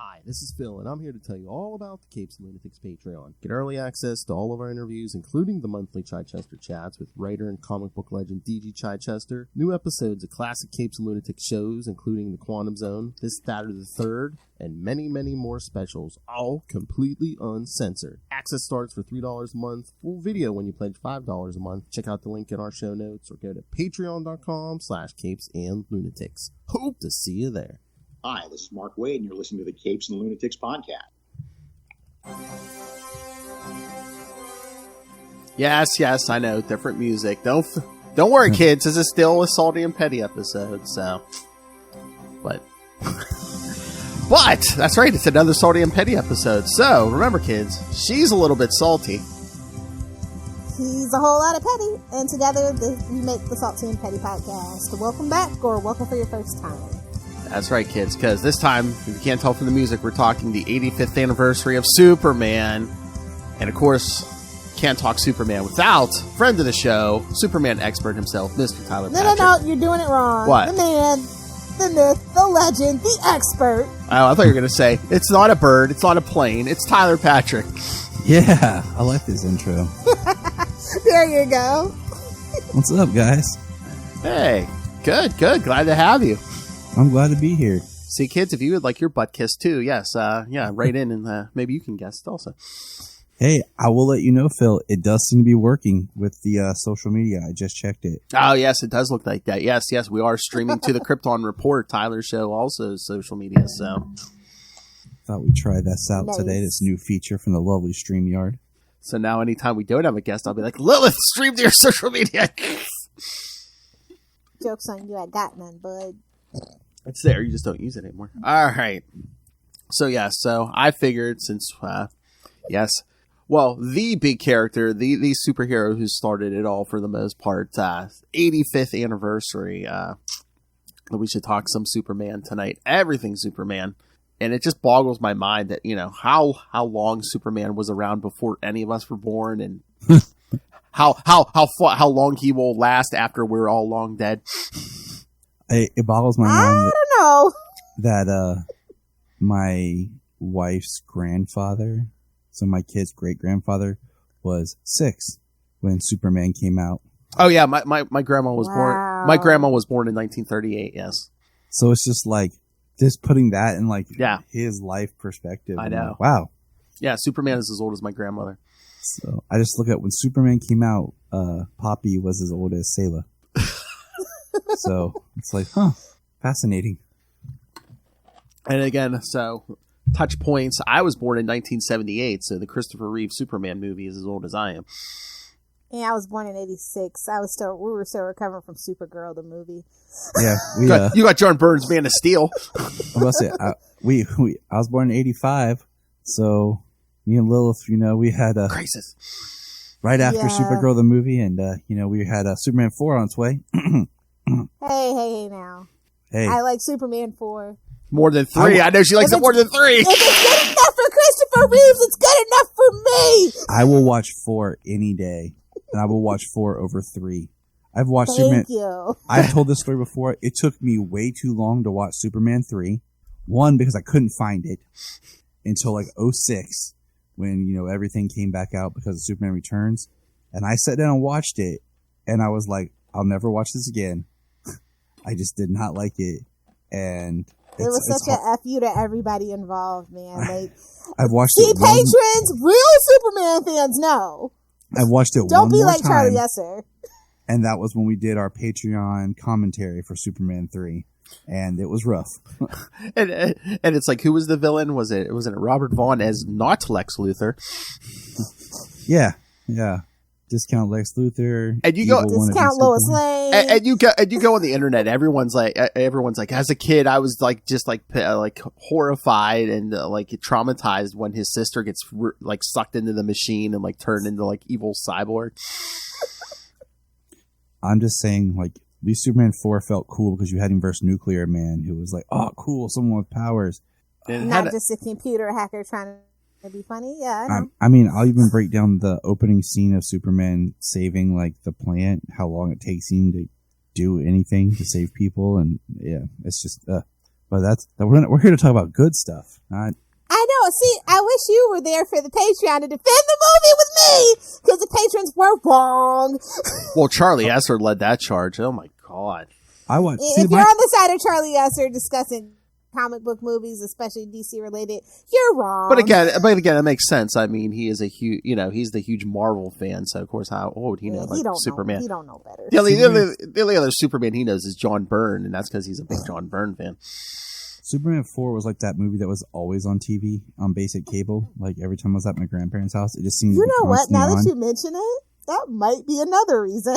Hi, this is Phil, and I'm here to tell you all about the Capes and Lunatics Patreon. Get early access to all of our interviews, including the monthly Chichester chats with writer and comic book legend D.G. Chichester, new episodes of classic Capes and Lunatics shows, including The Quantum Zone, This, That, or the Third, and many, many more specials, all completely uncensored. Access starts for $3 a month, full video when you pledge $5 a month. Check out the link in our show notes, or go to patreon.com/CapesandLunatics. Hope to see you there. Hi, this is Mark Wade, and you're listening to the Capes and Lunatics podcast. Yes, I know. Different music. Don't worry, kids. This is still a Salty and Petty episode, so... But that's right. It's another Salty and Petty episode. So, remember, kids, she's a little bit salty. He's a whole lot of petty, and together we make the Salty and Petty podcast. Welcome back, or welcome for your first time. That's right, kids, because this time, if you can't tell from the music, we're talking the 85th anniversary of Superman. And, of course, can't talk Superman without friend of the show, Superman expert himself, Mr. Tyler Patrick. No, you're doing it wrong. What? The man, the myth, the legend, the expert. Oh, I thought you were going to say, it's not a bird, it's not a plane, it's Tyler Patrick. Yeah, I like this intro. There you go. What's up, guys? Hey, good. Glad to have you. I'm glad to be here. See, kids, if you would like your butt kissed too, yes, write in and maybe you can guest also. Hey, I will let you know, Phil, it does seem to be working with the social media. I just checked it. Oh, yes, it does look like that. Yes, we are streaming to the Krypton Report, Tyler's show, also social media, so. Thought we'd try this out today, this new feature from the lovely StreamYard. So now anytime we don't have a guest, I'll be like, Lilith, stream to your social media. Joke's on you, I got none, bud. It's there, you just don't use it anymore. All right. So, so I figured since, the big character, the superhero who started it all for the most part, 85th anniversary, that we should talk some Superman tonight. Everything Superman. And it just boggles my mind that, how long Superman was around before any of us were born, and how long he will last after we're all long dead. It boggles my mind. I don't know. That my wife's grandfather, so my kid's great-grandfather, was 6 when Superman came out. Oh, yeah, my grandma was born. My grandma was born in 1938, yes. So it's just like, just putting that in his life perspective. I know. Like, wow. Yeah, Superman is as old as my grandmother. So I just look at when Superman came out, Poppy was as old as Sailor. So it's like, fascinating. And again, so touch points. I was born in 1978, so the Christopher Reeve Superman movie is as old as I am. Yeah, I was born in 86. We were still recovering from Supergirl, the movie. Yeah, you got John Byrne's Man of Steel. I was about to say, I was born in 85, so me and Lilith, we had crisis right after Supergirl the movie, and we had Superman 4 on its way. Hey now. Hey, I like Superman 4. More than 3. I know she likes it more than 3. If it's good enough for Christopher Reeves, it's good enough for me. I will watch 4 any day, and I will watch 4 over 3. I've watched Superman. Thank you. I've told this story before. It took me way too long to watch Superman 3. One, because I couldn't find it until 06, when everything came back out because of Superman Returns, and I sat down and watched it, and I was like, I'll never watch this again. I just did not like it, and it was such a F you to everybody involved, man. I've watched it. Patrons, real Superman fans know. I've watched it. Don't be like time, Charlie Esser. And that was when we did our Patreon commentary for Superman 3, and it was rough. and it's like, who was the villain? Was it Robert Vaughn as not Lex Luthor? Yeah. Discount Lex Luthor, and you go discount Lois Lane, and you go on the internet. Everyone's like, as a kid, I was just horrified and traumatized when his sister gets sucked into the machine and turned into evil cyborg. I'm just saying, at least Superman 4 felt cool because you had him versus Nuclear Man, who was like, oh, cool, someone with powers, and not just a computer hacker trying to be funny. Yeah, I mean, I'll even break down the opening scene of Superman saving the plant, how long it takes him to do anything to save people, and yeah, it's just. But we're here to talk about good stuff. Not I know. See, I wish you were there for the Patreon to defend the movie with me, because the patrons were wrong. Well, Charlie Esser led that charge. Oh my god! If you're on the side of Charlie Esser discussing comic book movies, especially DC related, you're wrong. But again, that makes sense. I mean, he is a huge, he's the huge Marvel fan. So of course, how would he know? Like Superman. He don't know better. The only other Superman he knows is John Byrne, and that's because he's a big John Byrne fan. Superman 4 was like that movie that was always on TV on basic cable. Like every time I was at my grandparents' house, it just seemed. You know what? Now that you mention it, that might be another reason.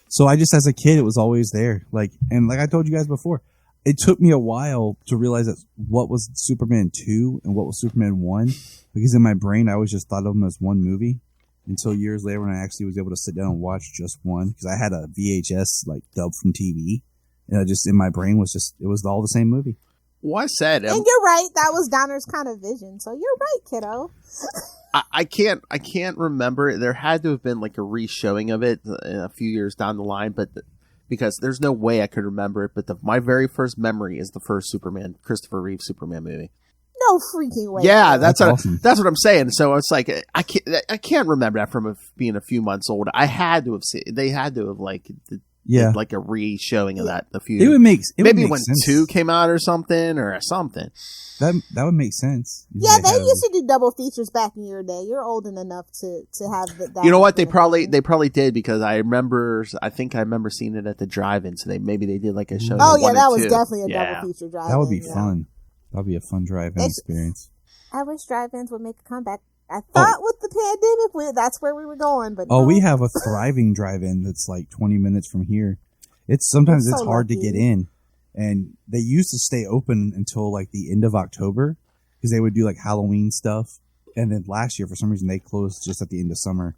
So I just, as a kid, it was always there. Like I told you guys before, it took me a while to realize that what was Superman 2 and what was Superman 1, because in my brain I always just thought of them as one movie. Until years later, when I actually was able to sit down and watch just one, because I had a VHS like dub from TV, and I just in my brain was all the same movie. Well, I said, and you're right. That was Donner's kind of vision. So you're right, kiddo. I can't remember. There had to have been like a re-showing of it a few years down the line, but because there's no way I could remember it. But my very first memory is the first Christopher Reeve Superman movie. No freaking way. Yeah, that's awesome. That's what I'm saying. So it's like I can't remember that from being a few months old. I had to have seen. They had to have did like a re-showing of that a few. It would make maybe when sense. 2 came out or something. That would make sense. Yeah, they used to do double features back in your day. You're old enough to have that. You know what? They probably did, because I think I remember seeing it at the drive-in. So maybe they did like a show. Oh yeah, that was definitely a double feature drive-in. That would be fun. That'd be a fun drive-in experience. I wish drive-ins would make a comeback. I thought with the pandemic, that's where we were going. But we have a thriving drive-in that's like 20 minutes from here. Sometimes it's hard to get in, and they used to stay open until like the end of October because they would do like Halloween stuff. And then last year, for some reason, they closed just at the end of summer.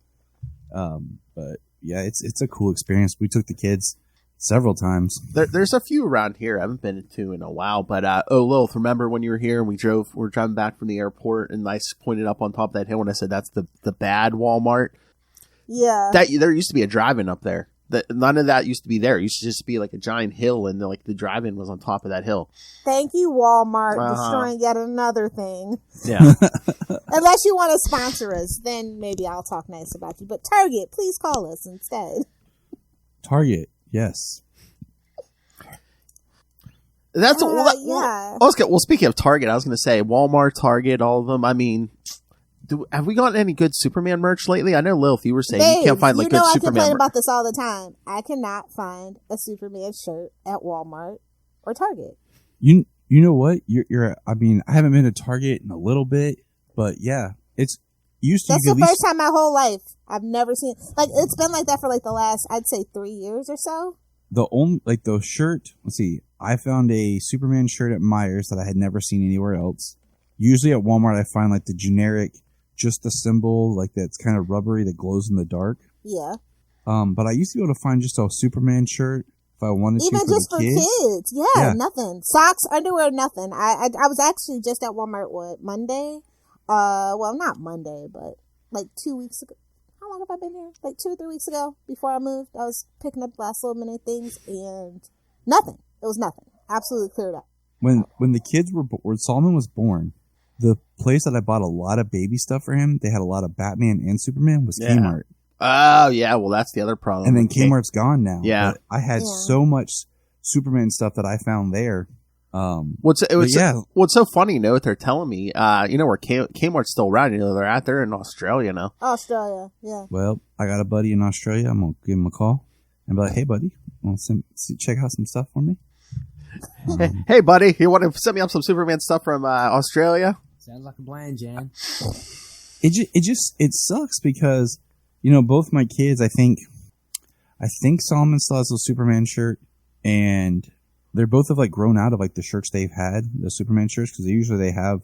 But yeah, it's a cool experience. We took the kids several times. There's a few around here I haven't been to in a while, but Lilith, remember when you were here and we were driving back from the airport and I pointed up on top of that hill and I said that's the bad Walmart? Yeah. There used to be a drive-in up there. None of that used to be there. It used to just be like a giant hill, and the drive-in was on top of that hill. Thank you, Walmart, destroying yet another thing. Yeah. Unless you want to sponsor us, then maybe I'll talk nice about you. But Target, please call us instead. Target. Yes. That's yeah. Well, speaking of Target, I was going to say Walmart, Target, all of them. I mean, have we gotten any good Superman merch lately? I know, Lilith, you were saying you can't find good Superman merch. I complain about this all the time. I cannot find a Superman shirt at Walmart or Target. You know what? I mean, I haven't been to Target in a little bit, but yeah, it's used to. That's the first time my whole life I've never seen. Like, it's been like that for like the last, I'd say 3 years or so. The shirt. Let's see. I found a Superman shirt at Myers that I had never seen anywhere else. Usually at Walmart, I find like the generic, just the symbol, like that's kind of rubbery that glows in the dark. Yeah. But I used to be able to find just a Superman shirt if I wanted even to. Even just for kids. Yeah, nothing. Socks, underwear, nothing. I was actually just at Walmart, Monday? Well, not Monday, but like 2 weeks ago. How long have I been here? Like 2 or 3 weeks ago before I moved. I was picking up last little minute things and nothing. It was nothing. Absolutely cleared up. When the kids were when Solomon was born, the place that I bought a lot of baby stuff for him, they had a lot of Batman and Superman, was Kmart. Oh, yeah. Well, that's the other problem. And then Kmart's gone now. Yeah. But I had so much Superman stuff that I found there. What's so funny, what they're telling me, where Kmart's still around, they're out there in Australia now. Australia, yeah. Well, I got a buddy in Australia. I'm going to give him a call and be like, hey, buddy, want to check out some stuff for me? Hey, buddy, you want to send me up some Superman stuff from Australia? Sounds like a plan, Jan. It sucks because, both my kids, I think Solomon still has a Superman shirt, and they're both have like grown out of like the shirts they've had, the Superman shirts, because usually they have,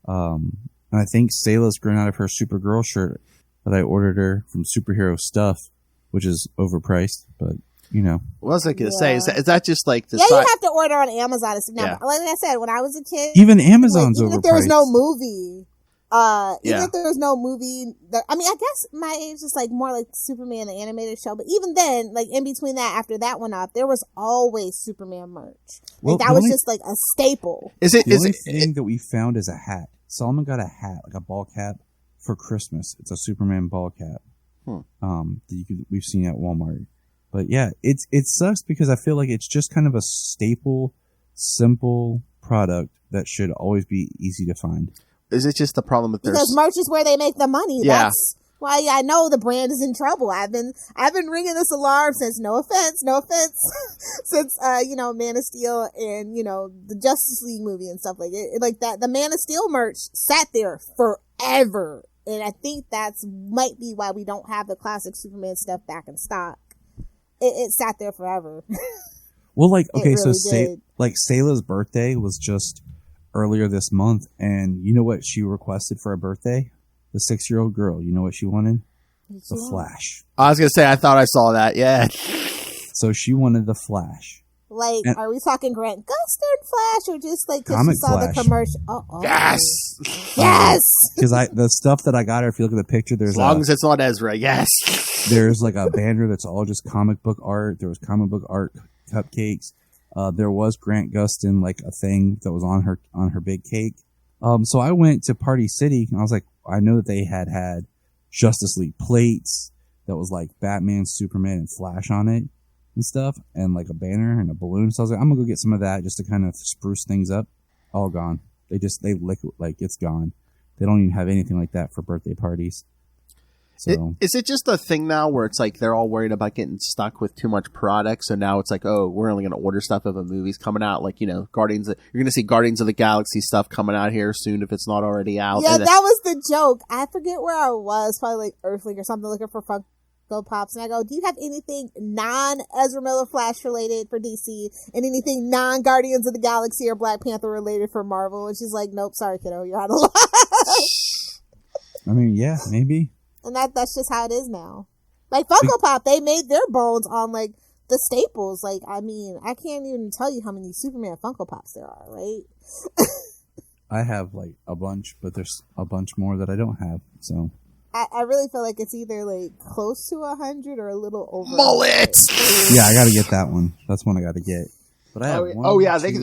and I think Selah's grown out of her Supergirl shirt that I ordered her from Superhero Stuff, which is overpriced, but what was I going to say? Is that just like the you have to order on Amazon. Now, like I said, when I was a kid, even Amazon's even overpriced. if there was no movie, Even if there was no movie, I guess my age is like more like Superman the animated show, but even then, like in between that, after that went up, there was always Superman merch. Like that was just like a staple. The only thing that we found is a hat. Solomon got a hat, like a ball cap for Christmas. It's a Superman ball cap. We've seen at Walmart. But yeah, it sucks because I feel like it's just kind of a staple, simple product that should always be easy to find. Is it just the problem with because merch is where they make the money? Yeah. That's why I know the brand is in trouble. I've been ringing this alarm since no offense, since Man of Steel and the Justice League movie and stuff like it. Like that, the Man of Steel merch sat there forever, and I think that's might be why we don't have the classic Superman stuff back in stock. It sat there forever. Well, like okay, really so Sayla's birthday was just earlier this month, and you know what she requested for her birthday? The 6-year-old girl. You know what she wanted? The Flash. I was gonna say, I thought I saw that. Yeah. So she wanted the Flash. Like, are we talking Grant Gustin Flash, or just like because Comic you saw Flash. the commercial? Yes. Yes. Because the stuff that I got her, if you look at the picture, there's as long as it's not Ezra. Yes. There's like a banner that's all just comic book art. There was comic book art cupcakes. There was Grant Gustin, like a thing that was on her big cake. So I went to Party City and I was like, I know that they had Justice League plates that was like Batman, Superman, and Flash on it and stuff, and like a banner and a balloon. So I was like, I'm gonna go get some of that just to kind of spruce things up. All gone. They liquid, like it's gone. They don't even have anything like that for birthday parties. So is it just a thing now where it's like they're all worried about getting stuck with too much product? So now it's like, oh, we're only going to order stuff if a movie's coming out. Like, Guardians. You're going to see Guardians of the Galaxy stuff coming out here soon if it's not already out. Yeah, that was the joke. I forget where I was, probably like Earthling or something, looking for Funko Pops, and I go, do you have anything non-Ezra Miller Flash related for DC and anything non-Guardians of the Galaxy or Black Panther related for Marvel? And she's like, nope, sorry kiddo, you're out of luck. I mean, yeah, maybe. And that's just how it is now. Like Funko Pop, they made their bones on like the staples. Like, I mean, I can't even tell you how many Superman Funko Pops there are, right? I have like a bunch, but there's a bunch more that I don't have. So I really feel like it's either like close to 100 or a little over. Mullets. Yeah, I got to get that one. That's one I got to get. But I have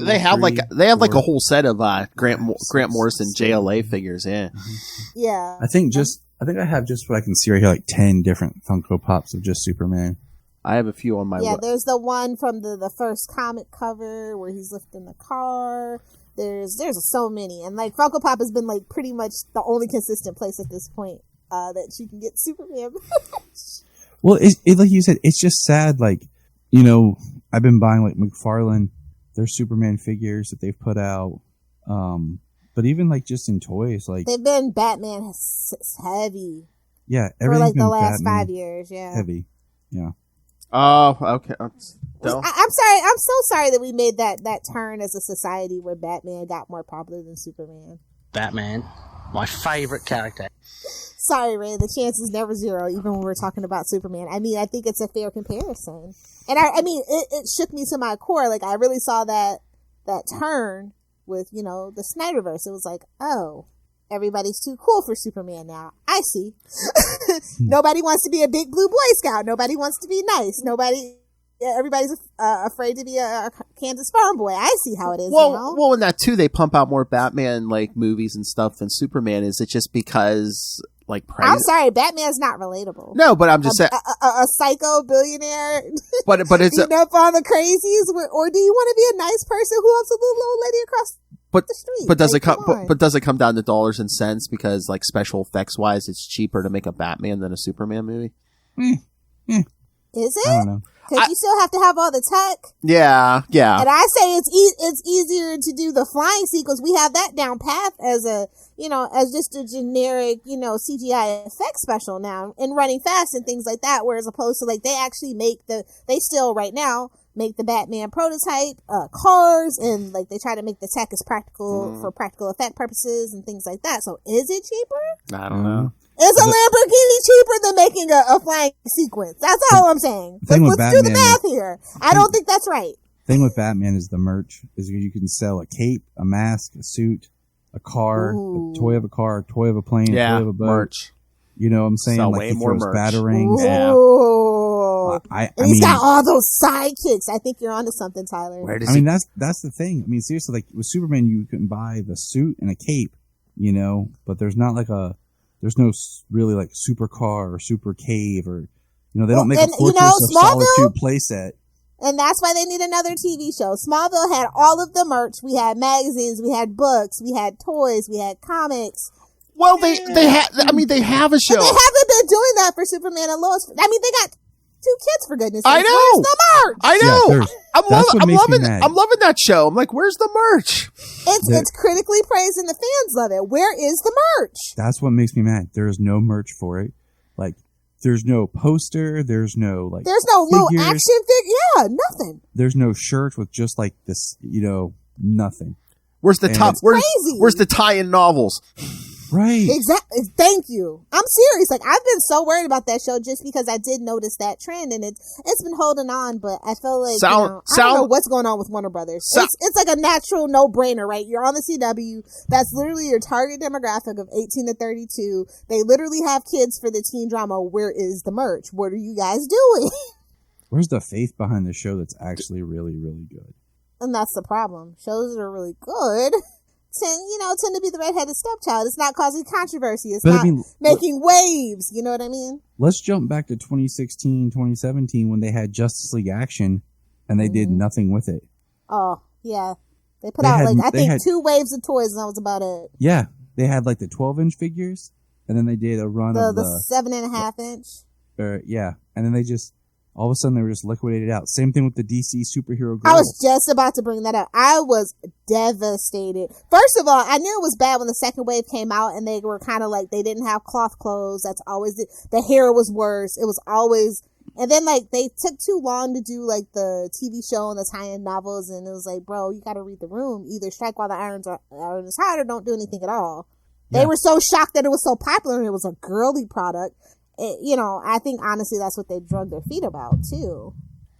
they have like a whole set of Grant Morrison JLA figures. Yeah. Yeah. I think I have just what I can see right here, like 10 different Funko Pops of just Superman. I have a few on my Yeah, there's the one from the first comic cover where he's lifting the car. There's so many. And like Funko Pop has been like pretty much the only consistent place at this point that you can get Superman. Well, it like you said, it's just sad. Like, I've been buying like McFarlane, their Superman figures that they've put out. But even like just in toys, like they've been Batman heavy. Yeah, for like the last Batman 5 years. Yeah, heavy. Yeah. Oh, okay. I'm sorry. I'm so sorry that we made that turn as a society where Batman got more popular than Superman. Batman, my favorite character. Sorry, Ray. The chance is never zero, even when we're talking about Superman. I mean, I think it's a fair comparison, and I mean, it shook me to my core. Like I really saw that turn with the Snyderverse. It was like, oh, everybody's too cool for Superman now. I see. Nobody wants to be a big blue Boy Scout. Nobody wants to be nice. Everybody's afraid to be a Kansas farm boy. I see how it is. Well, in that too, they pump out more Batman like movies and stuff than Superman. Is it just because like? I'm sorry, Batman's not relatable. No, but I'm just saying a psycho billionaire. But it's up on the crazies, or do you want to be a nice person who helps a little old lady across the street? But does it come down to dollars and cents because like special effects wise, it's cheaper to make a Batman than a Superman movie? Is it? I don't know. Because you still have to have all the tech. Yeah. And I say it's easier to do the flying sequence. We have that down path as as just a generic, CGI effect special now and running fast and things like that. Whereas opposed to like they actually they still right now make the Batman prototype cars and like they try to make the tech as practical for practical effect purposes and things like that. So is it cheaper? I don't know. Is a Lamborghini cheaper than making a flying sequence? That's all I'm saying. Let's do the math here. I don't think that's right. Thing with Batman is the merch is you can sell a cape, a mask, a suit, a car, a toy of a car, a toy of a plane, a toy of a boat. Merch. You know what I'm saying? Sell like way he more throws merch. batarangs. Ooh. I And he's mean, got all those sidekicks. I think you're onto something, Tyler. Where does I he? mean, that's the thing. I mean, seriously, like with Superman, you can buy the suit and a cape, you know, but there's not like there's no really like supercar or super cave or, you know, they don't make a Fortress of Solitude playset. And that's why they need another TV show. Smallville had all of the merch. We had magazines, we had books, we had toys, we had comics. Well, they have. I mean, they have a show. But they haven't been doing that for Superman and Lois. I mean, they got 2 kids for goodness' sake. I know. Where's the merch? I know. Yeah, I'm loving that show. I'm like, where's the merch? It's critically praised and the fans love it. Where is the merch? That's what makes me mad. There is no merch for it. Like, there's no poster. There's no like. There's no little figures. action figure. Yeah, nothing. There's no shirt with just like this, you know, nothing. Where's the top? Crazy. Where's the tie-in novels? Right. Exactly. Thank you. I'm serious. Like, I've been so worried about that show just because I did notice that trend, and it's been holding on. But I feel like I don't know what's going on with Warner Brothers. It's like a natural no-brainer, right? You're on the CW. That's literally your target demographic of 18 to 32. They literally have kids for the teen drama. Where is the merch? What are you guys doing? Where's the faith behind the show that's actually really, really good? And that's the problem. Shows that are really good tend to be the redheaded stepchild. It's not causing controversy. It's not making waves. You know what I mean? Let's jump back to 2016, 2017 when they had Justice League Action and they did nothing with it. Oh, yeah. They put out, I think 2 waves of toys and that was about it. Yeah. They had like the 12-inch figures and then they did a run of the 7.5 inch. Yeah. And then they just, all of a sudden, they were just liquidated out. Same thing with the DC superhero girl. I was just about to bring that up. I was devastated. First of all, I knew it was bad when the second wave came out and they were kind of like, they didn't have cloth clothes. That's always the hair was worse. It was always, and then like they took too long to do like the TV show and the tie-in novels. And it was like, bro, you got to read the room. Either strike while the iron is hot or don't do anything at all. Yeah. They were so shocked that it was so popular and it was a girly product. I think honestly that's what they drug their feet about too.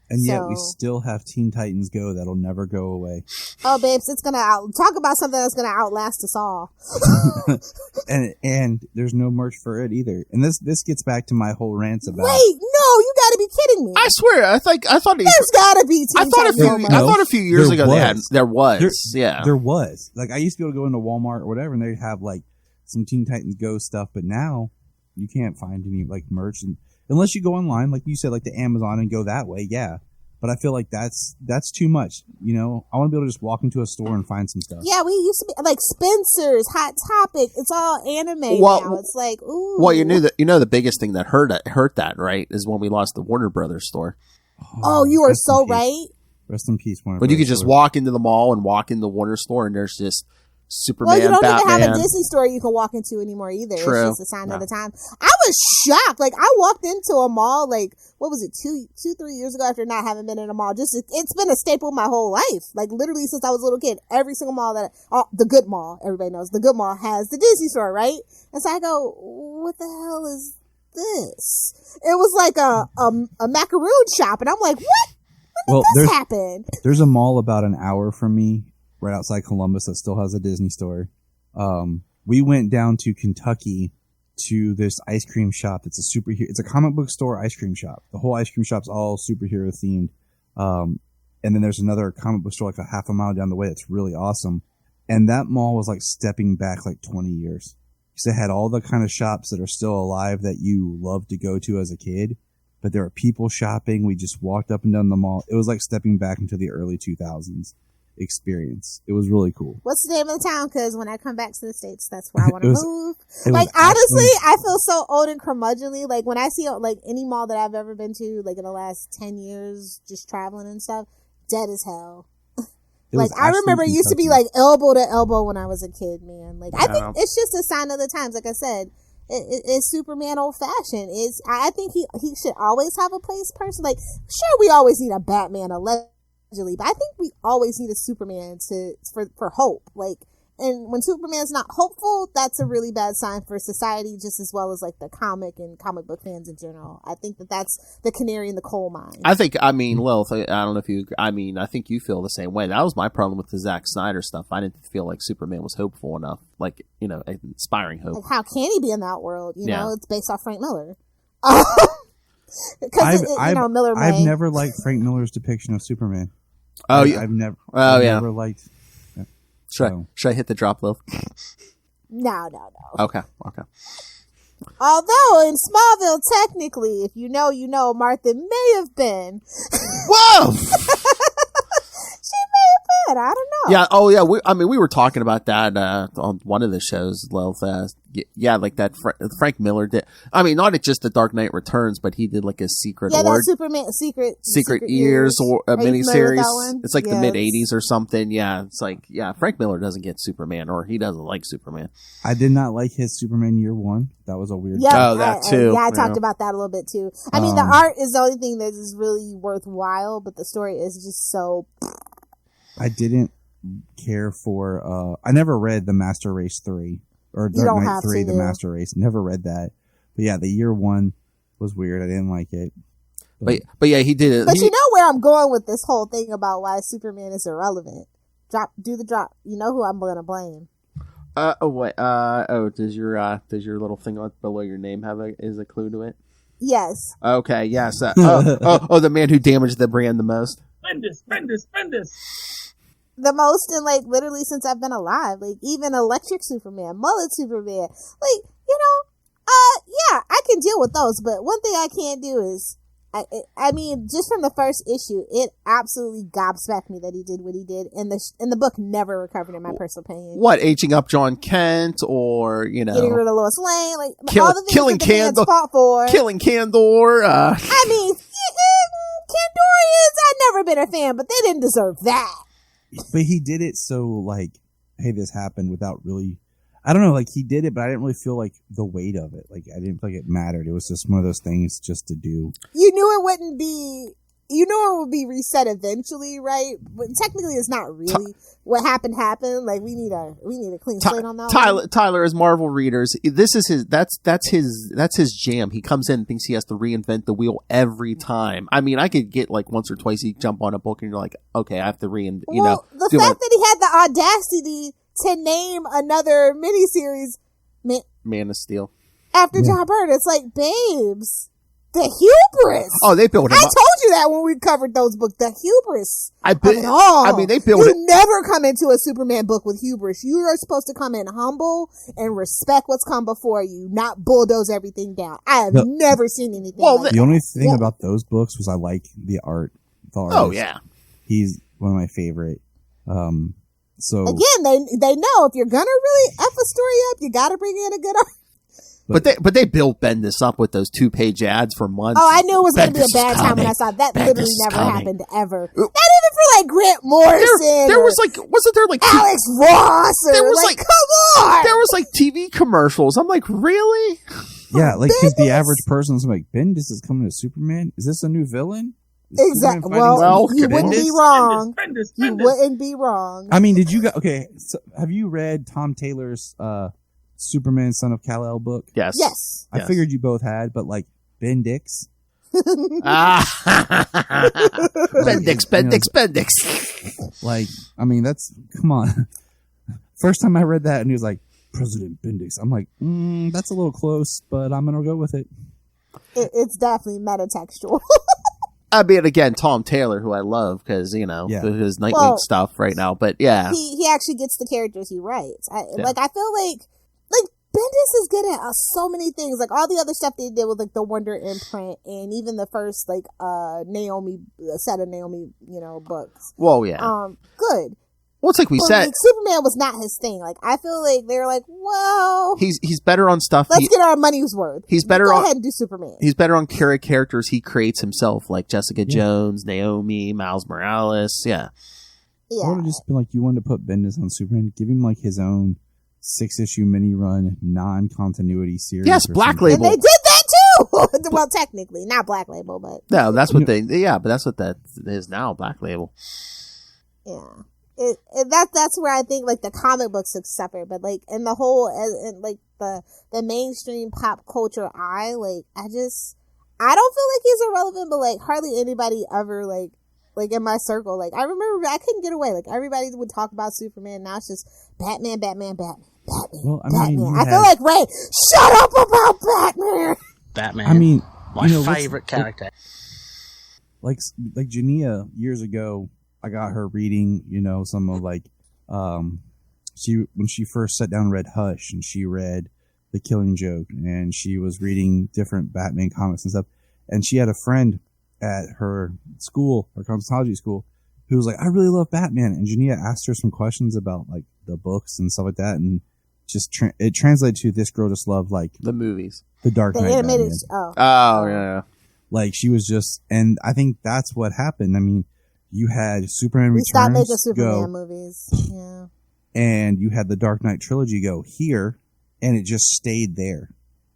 And yet we still have Teen Titans Go that'll never go away. Oh, babes, it's gonna talk about something that's gonna outlast us all. and there's no merch for it either. And this gets back to my whole rants about. Wait, no, you gotta be kidding me! I swear, I thought there's gotta be. I thought a few years ago there was. Like I used to be able to go into Walmart or whatever, and they'd have like some Teen Titans Go stuff, but now. You can't find any like merch unless you go online, like you said, like the Amazon and go that way. Yeah. But I feel like that's too much. You know, I want to be able to just walk into a store and find some stuff. Yeah, we used to be like Spencer's, Hot Topic. It's all anime now. It's like, ooh. Well, the biggest thing that hurt that, right, is when we lost the Warner Brothers store. Oh, you are so right. Rest in peace, Warner. But you could just walk into the mall and walk into the Warner store, and there's just Superman, well, you don't Batman. even have a Disney store you can walk into anymore either. True. It's just a sign of the time. I was shocked. Like, I walked into a mall, like, what was it, 3 years ago after not having been in a mall. It's been a staple my whole life. Like, literally since I was a little kid. Every single mall the good mall, everybody knows, the good mall has the Disney store, right? And so I go, what the hell is this? It was like a macaroon shop. And I'm like, what? When did this happen? There's a mall about an hour from me, right outside Columbus, that still has a Disney store. We went down to Kentucky to this ice cream shop. It's a comic book store ice cream shop. The whole ice cream shop's all superhero themed. And then there's another comic book store like a half a mile down the way that's really awesome. And that mall was like stepping back like 20 years. Because it had all the kind of shops that are still alive that you loved to go to as a kid. But there were people shopping. We just walked up and down the mall. It was like stepping back into the early 2000s. Experience. It was really cool. What's the name of the town? Because when I come back to the States, that's where I want to move. Like, honestly, I feel so old and curmudgeonly. Like, when I see, like, any mall that I've ever been to, like, in the last 10 years, just traveling and stuff, dead as hell. Like, I remember it used to be, like, elbow to elbow when I was a kid, man. Like, I think it's just a sign of the times. Like I said, it's Superman old-fashioned. I think he should always have a place person. Like, sure, we always need a Batman, but I think we always need a Superman for hope. Like, And when Superman's not hopeful, that's a really bad sign for society, just as well as like the comic and comic book fans in general. I think that's the canary in the coal mine. Lilith, I don't know if you, I think you feel the same way. That was my problem with the Zack Snyder stuff. I didn't feel like Superman was hopeful enough, like, inspiring hope. Like, how can he be in that world? You know, it's based off Frank Miller. Miller. I've never liked Frank Miller's depiction of Superman. I've never liked. Should I hit the drop, Lil? No. Okay. Although in Smallville, technically, if you know, Martha may have been. Whoa! She may have been. I don't know. Yeah. Oh, yeah. We were talking about that on one of the shows, Lil. Yeah, like that Frank Miller did. I mean, not just the Dark Knight Returns, but he did like a Secret Ward. That Superman Secret Years or a miniseries. It's like yes. the mid '80s or something. Yeah, it's like Frank Miller doesn't get Superman, or he doesn't like Superman. I did not like his Superman Year One. That was a weird. Yeah, that too. I talked about that a little bit too. I mean, the art is the only thing that is really worthwhile, but the story is just so. I didn't care for. I never read the Master Race 3 or Dark Knight 3, the Master Race. Never read that. But yeah, the Year One was weird. I didn't like it. But yeah, he did it. But you know where I'm going with this whole thing about why Superman is irrelevant. Do the drop. You know who I'm going to blame. Does your little thing below your name have a clue to it? Yes. Okay. Yes. The man who damaged the brand the most. Bendis. The most in like literally since I've been alive. Like even Electric Superman, Mullet Superman. Like, yeah, I can deal with those. But one thing I can't do is, I mean, just from the first issue, it absolutely gobsmacked me that he did what he did. And the book never recovered, in my personal opinion. What, aging up John Kent, or getting rid of Lois Lane, like all the things killing that the fans fought for. Killing Kandor. I mean, Kandorians, I've never been a fan, but they didn't deserve that. But he did it so like, hey, this happened without really. I don't know, like he did it, but I didn't really feel like the weight of it. Like I didn't feel like it mattered. It was just one of those things just to do. You knew it wouldn't be. You knew it would be reset eventually, right? But technically, it's not really what happened. Like we need a clean slate on that. Tyler, as Marvel readers, this is his. That's his jam. He comes in and thinks he has to reinvent the wheel every time. I mean, I could get like once or twice you jump on a book and you're like, okay, I have to reinvent. The fact that he had the audacity to name another miniseries, Man of Steel, after John Byrne, it's like, babes. The hubris. Oh, they built him up. I told you that when we covered those books. The hubris. I mean, they built it. You never come into a Superman book with hubris. You are supposed to come in humble and respect what's come before you, not bulldoze everything down. I have never seen anything like that. The only thing about those books was I like the art. Oh, yeah. He's one of my favorite. So again, they know if you're gonna really F a story up, you gotta bring in a good art. But they built Bendis up with those 2-page ads for months. Oh, I knew it was going to be a bad time when I saw that. Literally never happened ever. Not even for like Grant Morrison. There was like, wasn't there like Alex Ross? There was like, come on. There was like TV commercials. I'm like, really? Yeah, like because the average person's like, Bendis is coming to Superman. Is this a new villain? Exactly. Well, you wouldn't be wrong. You wouldn't be wrong. I mean, did you guys? Okay, so have you read Tom Taylor's Superman Son of Kal-El book? Yes. I figured you both had, but like Bendix. Bendix. Like, I mean, come on. First time I read that and he was like, President Bendix. I'm like, that's a little close, but I'm going to go with it. It's definitely metatextual. I mean, again, Tom Taylor, who I love because, his Nightwing stuff right now, but yeah. He actually gets the characters he writes. I feel like Bendis is good at so many things. Like all the other stuff they did with like the Wonder imprint and even the first like Naomi set of Naomi, books. Whoa, yeah. Good. Well, it's like we said. Like, Superman was not his thing. Like I feel like they're like, well, he's better on stuff. Let's get our money's worth. He's better Go on. ahead and do Superman. He's better on characters he creates himself, like Jessica Jones, Naomi, Miles Morales. Yeah. I would have just been like, you wanted to put Bendis on Superman, give him like his own 6-issue mini run non-continuity series. Yes, Black Label. And they did that too. Well, technically, not Black Label, but no, that's what but that's what that is now. Black Label. Yeah. That's where I think like the comic books have suffered, but like in the whole, and like the mainstream pop culture I don't feel like he's irrelevant, but like hardly anybody ever like in my circle, like I remember I couldn't get away, like everybody would talk about Superman. Now it's just Batman. Well, Batman. I feel like Ray, shut up about Batman. Batman. I mean, my favorite character. Like Jania years ago, I got her reading, some of like, when she first sat down and read Hush, and she read The Killing Joke, and she was reading different Batman comics and stuff. And she had a friend at her school, her cosmetology school, who was like, I really love Batman. And Jania asked her some questions about like the books and stuff like that. And just it translated to this girl just loved like the movies, the Dark Knight. Animated. Oh, yeah. Like she was just, and I think that's what happened. I mean, you had Superman Returns. Stopped making Superman movies. Yeah. And you had the Dark Knight trilogy go here, and it just stayed there.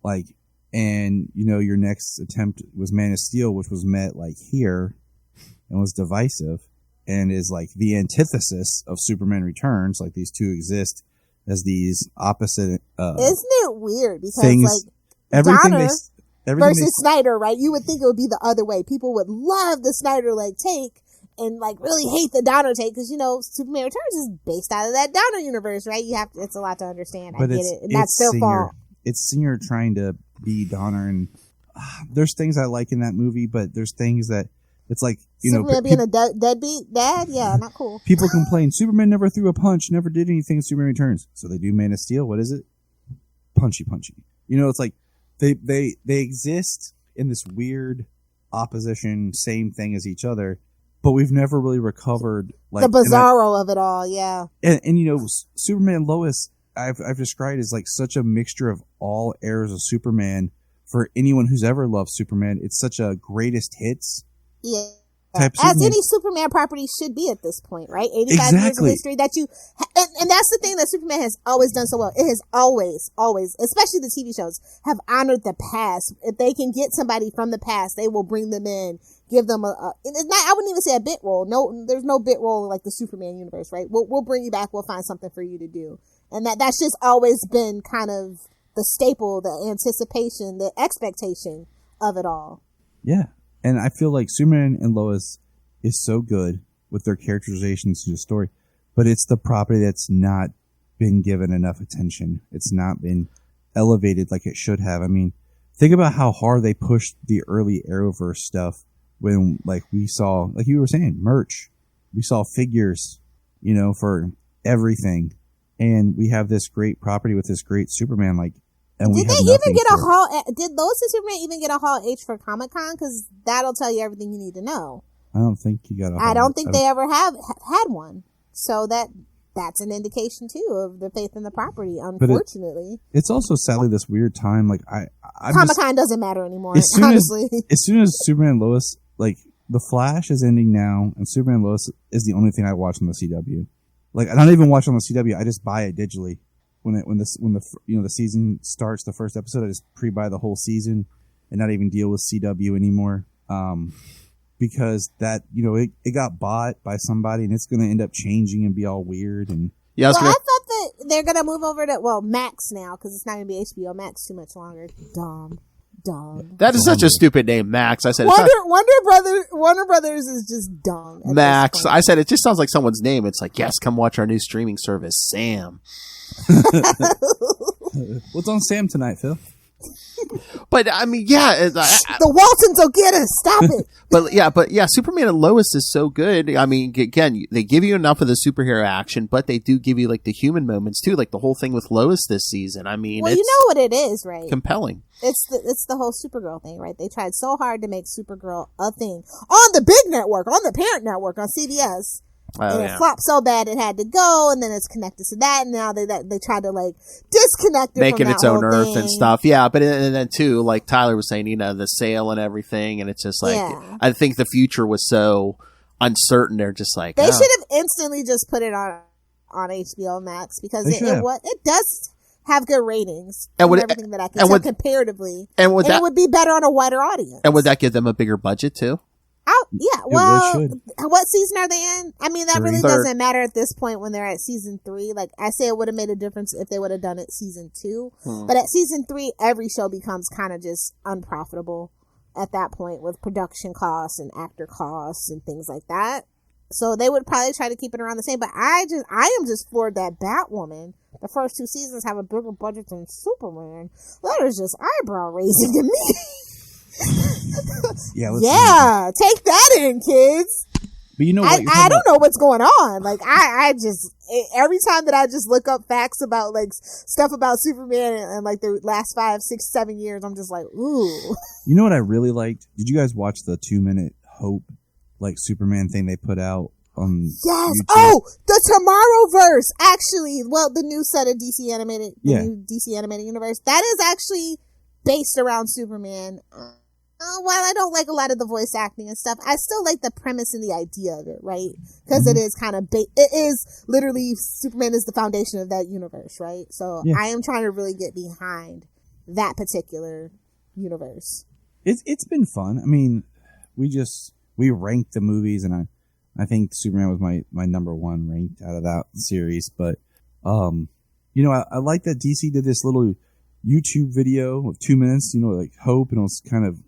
Like, and your next attempt was Man of Steel, which was met like here and was divisive and is like the antithesis of Superman Returns. Like these two exist as these opposite isn't it weird? Because things, like everything Donner everything versus Snyder, right? You would think it would be the other way. People would love the Snyder like take and like really hate the Donner take because Superman Returns is based out of that Donner universe, right? It's a lot to understand. I get it, and that's their fault. It's Singer trying to be Donner, and there's things I like in that movie, but there's things that it's like Superman being a deadbeat dad, yeah, not cool. People complain Superman never threw a punch, never did anything in Superman Returns, so they do Man of Steel. What is it? Punchy. It's like they exist in this weird opposition, same thing as each other. But we've never really recovered like the bizarro of it all, yeah. And Superman Lois, I've described as like such a mixture of all eras of Superman. For anyone who's ever loved Superman, it's such a greatest hits. Yeah. Type As Superman. any Superman property should be at this point, right? 85 years of history that and that's the thing that Superman has always done so well. It has always, especially the TV shows, have honored the past. If they can get somebody from the past, they will bring them in, give them I wouldn't even say a bit role. No, there's no bit role in like the Superman universe, right? We'll bring you back. We'll find something for you to do. And that's just always been kind of the staple, the anticipation, the expectation of it all. Yeah. And I feel like Superman and Lois is so good with their characterizations to the story, but it's the property that's not been given enough attention. It's not been elevated like it should have. I mean, think about how hard they pushed the early Arrowverse stuff when, like, we saw, like you were saying, merch. We saw figures, for everything. And we have this great property with this great Superman, like, and did they even get a Hall? Did Lois and Superman even get a Hall H for Comic-Con? Because that'll tell you everything you need to know. I don't think you got a Hall. I don't think they ever have had one. So that's an indication too of the faith in the property. Unfortunately, it's also sadly this weird time. Like Comic-Con doesn't matter anymore. As soon as Superman and Lois, like the Flash is ending now, and Superman and Lois is the only thing I watch on the CW. Like I don't even watch on the CW. I just buy it digitally. When the season starts, the first episode, I just pre-buy the whole season and not even deal with CW anymore. Because that, it got bought by somebody and it's going to end up changing and be all weird. And I thought that they're going to move over to, Max now, because it's not going to be HBO Max too much longer. Dumb. That is such a stupid name, Max. I said Warner Brothers is just dumb. Max. I said it just sounds like someone's name. It's like, yes, come watch our new streaming service, Sam. What's on Sam tonight, Phil? But I mean, yeah, the Waltons will get us. Stop it. but yeah, Superman and Lois is so good. I mean, again, they give you enough of the superhero action, but they do give you like the human moments too, like the whole thing with Lois this season. I mean, well, you know what it is, right? Compelling. It's the whole Supergirl thing, right? They tried so hard to make Supergirl a thing on the big network, on the parent network, on CBS. And it flopped so bad it had to go, and then it's connected to that, and now they tried to like disconnect it, make from it its own Earth thing. And stuff. Yeah, but and then too, like Tyler was saying, the sale and everything, and it's just like I think the future was so uncertain. They're just like they should have instantly just put it on HBO Max because it does have good ratings and everything that I can tell comparatively, and it would be better on a wider audience. And would that give them a bigger budget too? Yeah, It well, should. what season are they in? I mean, that really Third. doesn't matter at this point when they're at season 3. Like, I say it would have made a difference if they would have done it season 2. But at season 3, every show becomes kind of just unprofitable at that point with production costs and actor costs and things like that. So they would probably try to keep it around the same. But I am just floored that Batwoman, the first 2 seasons, have a bigger budget than Superman. That is just eyebrow raising to me. Yeah, take that in, kids. But you know what? I don't know what's going on. Like, I just, every time that I just look up facts about, like, stuff about Superman and like, the last 5, 6, 7 years, I'm just like, ooh. You know what I really liked? Did you guys watch the 2-minute Hope, like, Superman thing they put out on Yes. YouTube? Oh, the Tomorrowverse. Actually, well, the new set of DC animated, new DC animated universe, that is actually based around Superman. While I don't like a lot of the voice acting and stuff, I still like the premise and the idea of it, right? Because it is kind of it is literally Superman is the foundation of that universe, right? So I am trying to really get behind that particular universe. It's been fun. I mean, we ranked the movies, and I think Superman was my number 1 ranked out of that series. But you know, I like that DC did this little YouTube video of 2 minutes, you know, like Hope, and it was kind of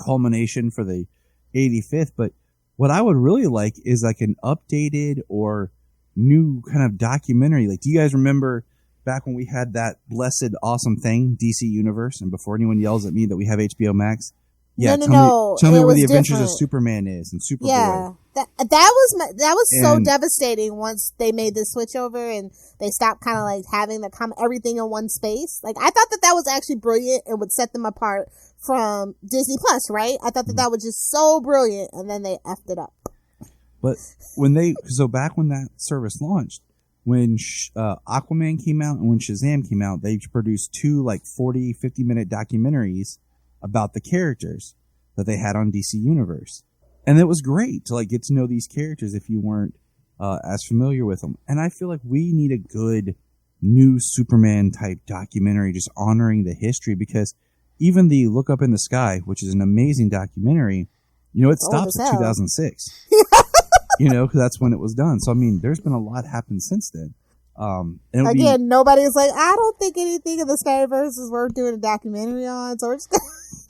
culmination for the 85th. But what I would really like is like an updated or new kind of documentary. Like, do you guys remember back when we had that blessed awesome thing, DC Universe, and before anyone yells at me that we have HBO Max? Yeah, no. Tell me where the Adventures different. of Superman is and Superboy. Yeah, that was so devastating once they made the switch over and they stopped kind of like having everything in one space. Like, I thought that was actually brilliant and would set them apart from Disney Plus, right? I thought that was just so brilliant, and then they effed it up. But back when that service launched, when Aquaman came out and when Shazam came out, they produced 2 like 40, 50-minute documentaries about the characters that they had on DC Universe. And it was great to like get to know these characters if you weren't as familiar with them. And I feel like we need a good new Superman type documentary just honoring the history, because even the Look Up in the Sky, which is an amazing documentary, you know, it stops at 2006. You know, because that's when it was done. So, I mean, there's been a lot happened since then. Again, nobody's like, I don't think anything in the Skyverse is worth doing a documentary on. So we're just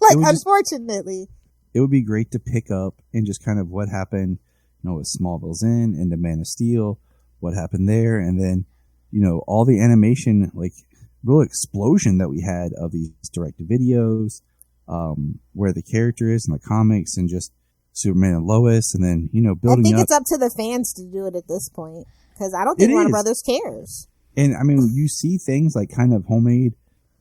unfortunately. It would be great to pick up and just kind of what happened, you know, with Smallville's End and the Man of Steel, what happened there, and then, you know, all the animation, like, real explosion that we had of these direct videos, where the character is in the comics, and just Superman and Lois, and then, you know, building up. I think it's up to the fans to do it at this point, because I don't think Warner Brothers cares. And I mean, you see things like kind of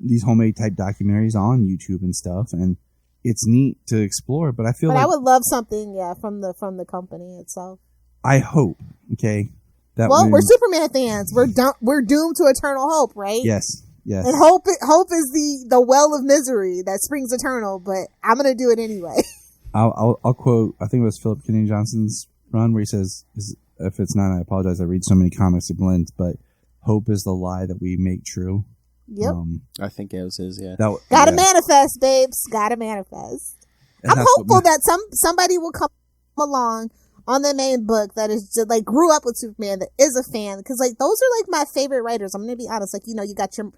these homemade type documentaries on YouTube and stuff, and it's neat to explore. But I would love something, from the company itself. I hope, okay. We're Superman fans. We're doomed to eternal hope, right? Yes. And hope is the well of misery that springs eternal. But I'm gonna do it anyway. I'll quote. I think it was Philip Kennedy Johnson's run where he says, "If it's not, I apologize. I read so many comics it blends, but hope is the lie that we make true." Yep. I think it was his. Yeah. Gotta manifest, babes. Gotta manifest. I'm hopeful that somebody will come along on the main book that is just, like, grew up with Superman, that is a fan, because like those are like my favorite writers. I'm gonna be honest. Like, you know, you got your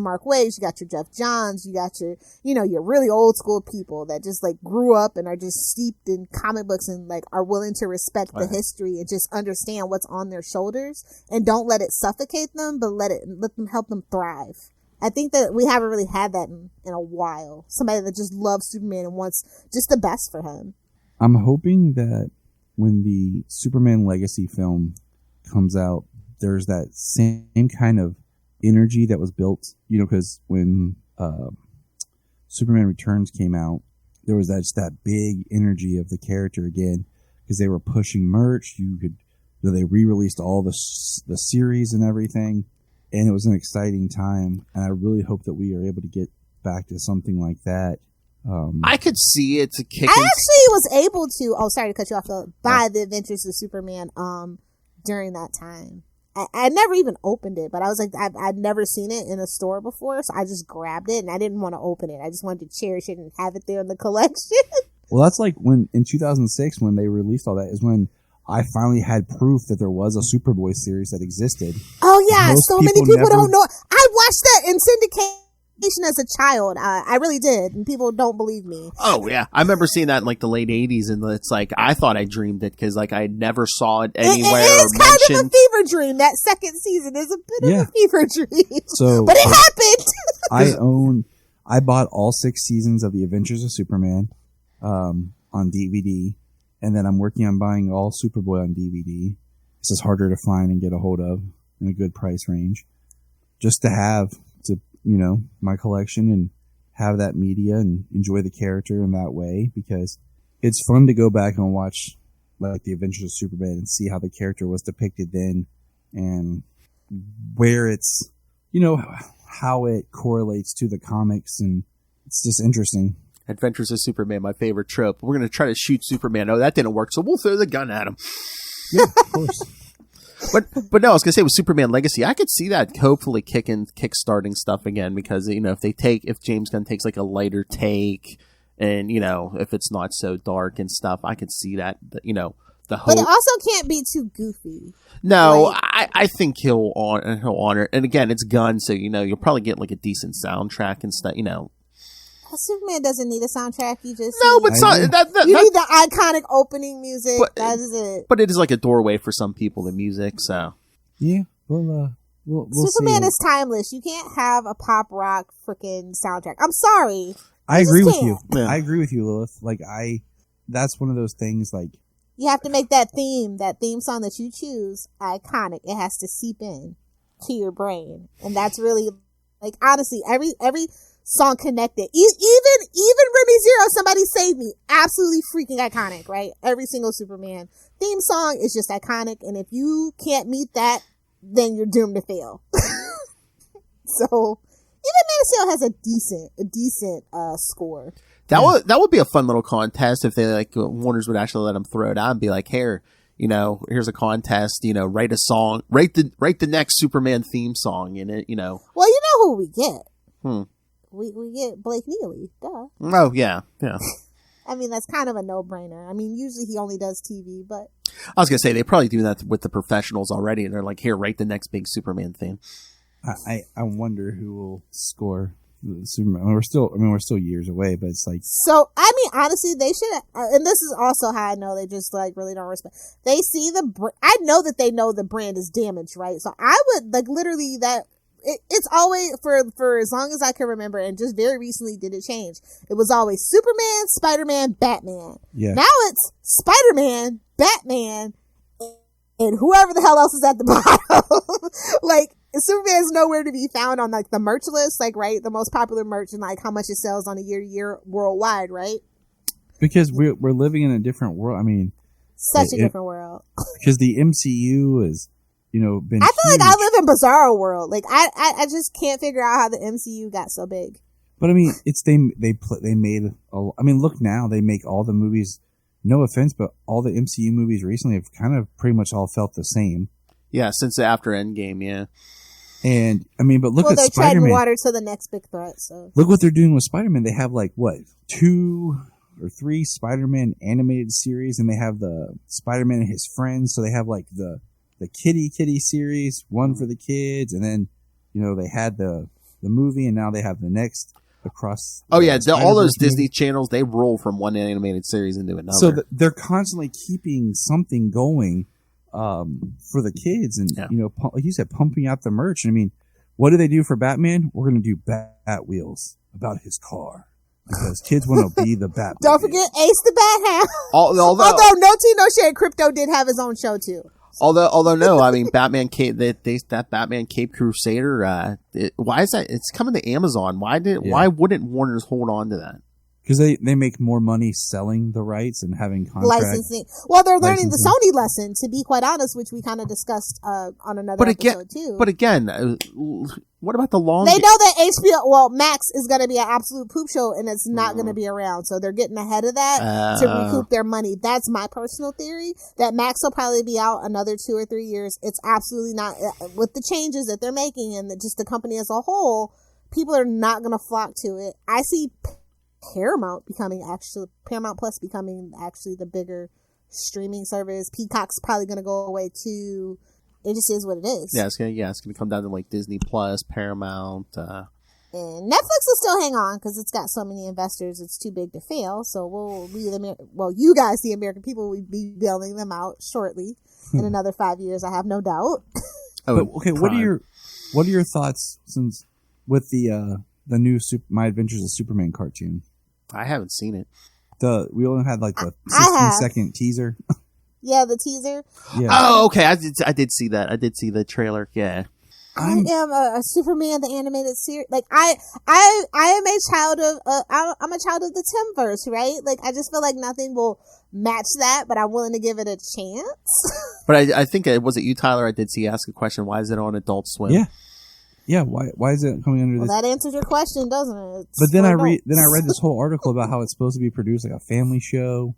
Mark Waves, you got your Jeff Johns, you got your, you know, your really old school people that just like grew up and are just steeped in comic books and like are willing to respect the history and just understand what's on their shoulders and don't let it suffocate them, but let them help them thrive. I think that we haven't really had that in a while. Somebody that just loves Superman and wants just the best for him. I'm hoping that when the Superman Legacy film comes out, there's that same kind of energy that was built, you know, because when Superman Returns came out, there was that big energy of the character again, because they were pushing merch. They re-released all the series and everything, and it was an exciting time. And I really hope that we are able to get back to something like that. I could see it to kick. I actually was able to. Oh, sorry to cut you off. Buy the Adventures of Superman. During that time, I never even opened it, but I was like, I'd never seen it in a store before, so I just grabbed it and I didn't want to open it. I just wanted to cherish it and have it there in the collection. Well, that's like when in 2006 when they released all that is when I finally had proof that there was a Superboy series that existed. Oh yeah, Most so many people never- don't know. I watched that in syndication as a child. I really did, and people don't believe me. Oh yeah, I remember seeing that in like the late '80s, and it's like I thought I dreamed it because like I never saw it anywhere It is or kind mentioned. of a fever dream. That second season is a bit of a fever dream. So, but it happened. I bought all 6 seasons of The Adventures of Superman on DVD, and then I'm working on buying all Superboy on DVD. This is harder to find and get a hold of in a good price range, just to have my collection and have that media and enjoy the character in that way, because it's fun to go back and watch like The Adventures of Superman and see how the character was depicted then and where it's how it correlates to the comics, and it's just interesting. Adventures of Superman, my favorite trope. We're going to try to shoot Superman. Oh, that didn't work, so we'll throw the gun at him. Yeah, of course. But no, I was going to say with Superman Legacy, I could see that hopefully kickstarting stuff again, because if James Gunn takes like a lighter take, and if it's not so dark and stuff, I could see that. The hope. But it also can't be too goofy. No, I think he'll honor. And again, it's Gunn, so you'll probably get like a decent soundtrack and stuff. Superman doesn't need a soundtrack. You just No, but you need the iconic opening music. That is it. But it is like a doorway for some people, the music. So yeah, we'll Superman see. is timeless. You can't have a pop rock freaking soundtrack. I'm sorry. I agree with you. Yeah. I agree with you, Lilith. Like that's one of those things. Like you have to make that theme song that you choose iconic. It has to seep in to your brain, and that's really like honestly every song connected. Even Remy Zero, Somebody Save Me, absolutely freaking iconic, right? Every single Superman theme song is just iconic, and if you can't meet that, then you're doomed to fail. So even Man of Steel has a decent score. that would be a fun little contest if they Warner's would actually let them throw it out and be like, here, here's a contest. Write a song, write the next Superman theme song in it. Well, you know who we get. We get Blake Neely, duh. Oh, yeah. I mean, that's kind of a no-brainer. I mean, usually he only does TV, but... I was going to say, they probably do that with the professionals already, and they're like, here, write the next big Superman theme. I wonder who will score the Superman. We're still years away, but it's like... So, I mean, honestly, they should... and this is also how I know they just, really don't respect... They see I know that they know the brand is damaged, right? So, I would, literally that... It's always, for as long as I can remember, and just very recently did it change. It was always Superman, Spider-Man, Batman. Yeah. Now it's Spider-Man, Batman, and whoever the hell else is at the bottom. Superman's nowhere to be found on, the merch list, right? The most popular merch and, how much it sells on a year-to-year worldwide, right? Because we're living in a different world. I mean... Such a different world. Because the MCU is... been I feel huge. like I live in bizarro world. I just can't figure out how the MCU got so big. But I mean, it's they made. I mean, look now, they make all the movies. No offense, but all the MCU movies recently have kind of pretty much all felt the same. Yeah, since after Endgame, yeah. And I mean, but look at they're Spider-Man. treading water to the next big threat. So look what they're doing with Spider-Man. They have 2 or 3 Spider-Man animated series, and they have the Spider-Man and his friends. So they have the Kitty series, one for the kids, and then they had the movie, and now they have the next across. Oh yeah, all those movie. Disney channels, they roll from one animated series into another. So they're constantly keeping something going for the kids, and like you said, pumping out the merch. I mean, what do they do for Batman? We're going to do Bat Wheels about his car. Because kids want to be the Batman. Don't forget Ace the Bat Hound. Although no tea, no shade, Crypto did have his own show too. Although no, I mean Batman Cape, that Batman Cape Crusader. Why is that? It's coming to Amazon. Why wouldn't Warner's hold on to that? Because they make more money selling the rights and having contracts. Licensing. Well, they're learning the Sony lesson, to be quite honest, which we kind of discussed on another episode too. But again, what about the long? They know that HBO, Max is going to be an absolute poop show, and it's not going to be around. So they're getting ahead of that to recoup their money. That's my personal theory. That Max will probably be out another 2 or 3 years. It's absolutely not with the changes that they're making and just the company as a whole. People are not going to flock to it. I see Paramount Plus becoming actually the bigger streaming service. Peacock's probably going to go away too. It just is what it is. Yeah, it's gonna come down to like Disney Plus, Paramount. And Netflix will still hang on because it's got so many investors. It's too big to fail. So you guys, the American people, will be bailing them out shortly. In another 5 years, I have no doubt. Okay, what are your thoughts with the new My Adventures of Superman cartoon? I haven't seen it. We only had like the 16-second teaser. Yeah, the teaser. Yeah. Oh, okay. I did see that. I did see the trailer. Yeah. I am a Superman the animated series. Like I am a child of I'm a child of the Timverse, right? Like I just feel like nothing will match that, but I'm willing to give it a chance. But I think was it you, Tyler? I did see you ask a question. Why is it on Adult Swim? Yeah. Why is it coming under this? That answers your question, doesn't it? But then I read this whole article about how it's supposed to be produced like a family show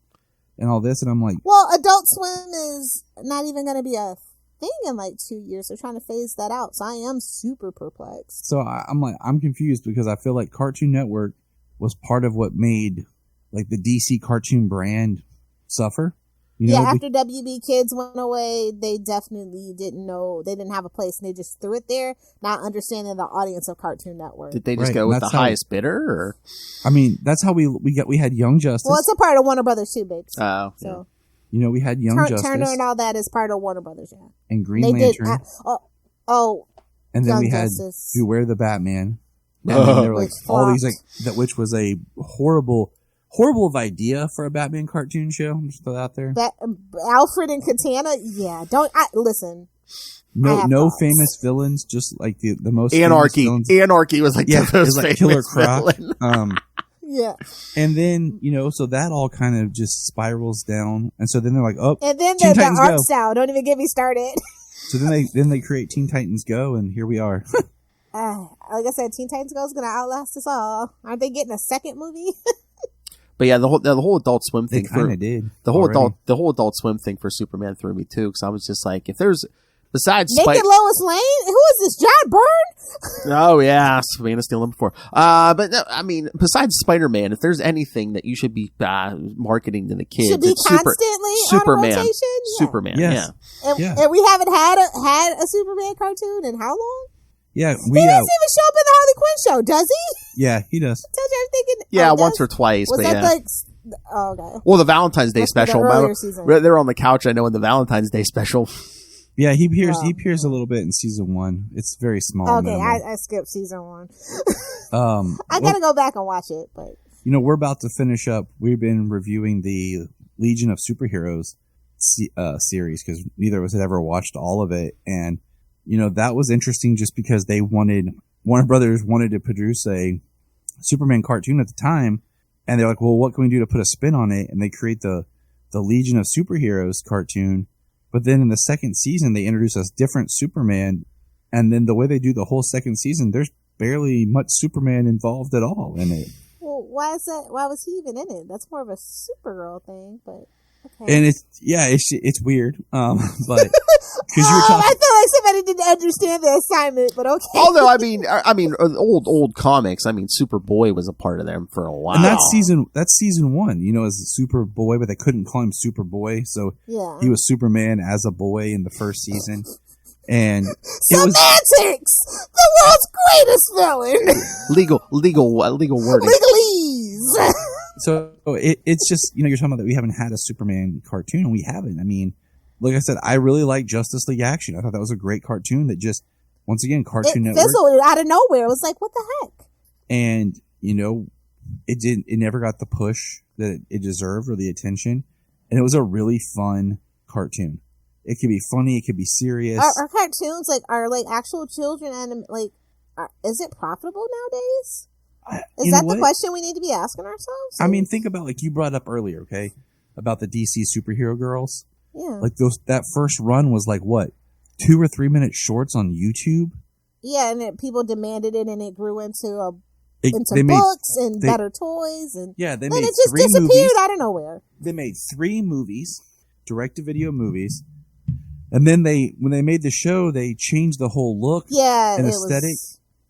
and all this, and I'm like, well, Adult Swim is not even going to be a thing in like 2 years. They're trying to phase that out, so I am super perplexed. So I'm confused because I feel like Cartoon Network was part of what made like the DC cartoon brand suffer. After WB Kids went away, they definitely didn't know, they didn't have a place, and they just threw it there, not understanding the audience of Cartoon Network. Did they just go with the highest bidder? Or? I mean, that's how we had Young Justice. Well, it's a part of Warner Brothers too, Biggs. Oh, so. Yeah. We had Young Justice. Turner and all that is part of Warner Brothers, yeah. And Green Lantern. And then Young we had Justice. Beware the Batman. And then there were like all these which was a horrible idea for a Batman cartoon show. I'm just throw that out there. Alfred and Katana, listen. No famous villains, just like the most Anarchy. Famous villains. Anarchy was like the most like famous Killer Croc. Yeah. And then, so that all kind of just spirals down. And so then they're like, and then Teen the Titans art Go. style. Don't even get me started. So then they create Teen Titans Go, and here we are. Like I said, Teen Titans Go is going to outlast us all. Aren't they getting a second movie? But yeah, the whole Adult Swim thing. They kind of did. The whole Adult Swim thing for Superman threw me too, because I was just like, if there's besides Naked Lois Lane, who is this? John Byrne? Oh yeah, Man of Steel #4. But no, I mean, besides Spider-Man, if there's anything that you should be marketing to the kids, should be constantly Superman. On a rotation? Yeah. Superman, yes. And we haven't had a Superman cartoon in how long? Yeah, he doesn't even show up in the Harley Quinn show, does he? Yeah, he does. I told you, I'm thinking. Yeah, once or twice. Was but that yeah. like? Oh, okay. Well, the Valentine's Day That's special. They're on the couch. I know in the Valentine's Day special. Yeah, he appears a little bit in season 1. It's very small. Okay, I skipped season 1. I gotta go back and watch it, but we're about to finish up. We've been reviewing the Legion of Superheroes series because neither of us had ever watched all of it, and that was interesting just because Warner Brothers wanted to produce a Superman cartoon at the time, and they're like, well, what can we do to put a spin on it? And they create the Legion of Superheroes cartoon. But then in the second season, they introduce a different Superman. And then the way they do the whole second season, there's barely much Superman involved at all in it. Well, why is that? Why was he even in it? That's more of a Supergirl thing, but okay. And it's weird. But because you're talking, I feel like somebody didn't understand the assignment, but okay. Although I mean, old comics. I mean, Superboy was a part of them for a while. And that's season 1. As Superboy, but they couldn't call him Superboy, so he was Superman as a boy in the first season. And Semantics, the world's greatest villain. legal wording. Legalese. So it's just you're talking about that we haven't had a Superman cartoon, and we haven't. I mean, like I said, I really like Justice League Action. I thought that was a great cartoon that just once again Cartoon Network fizzled out of nowhere. It was like, what the heck? And it never got the push that it deserved or the attention, and it was a really fun cartoon. It could be funny, it could be serious. Are cartoons are actual children is it profitable nowadays? Is that the question we need to be asking ourselves? I mean, think about you brought up earlier, okay, about the DC superhero girls. Yeah. Like that first run was like what, 2 or 3 minute shorts on YouTube. Yeah, and people demanded it, and it grew into books and better toys, and they then made it just 3 disappeared movies. out of nowhere. They made 3 movies, direct-to-video movies, and then when they made the show, they changed the whole look, and aesthetic,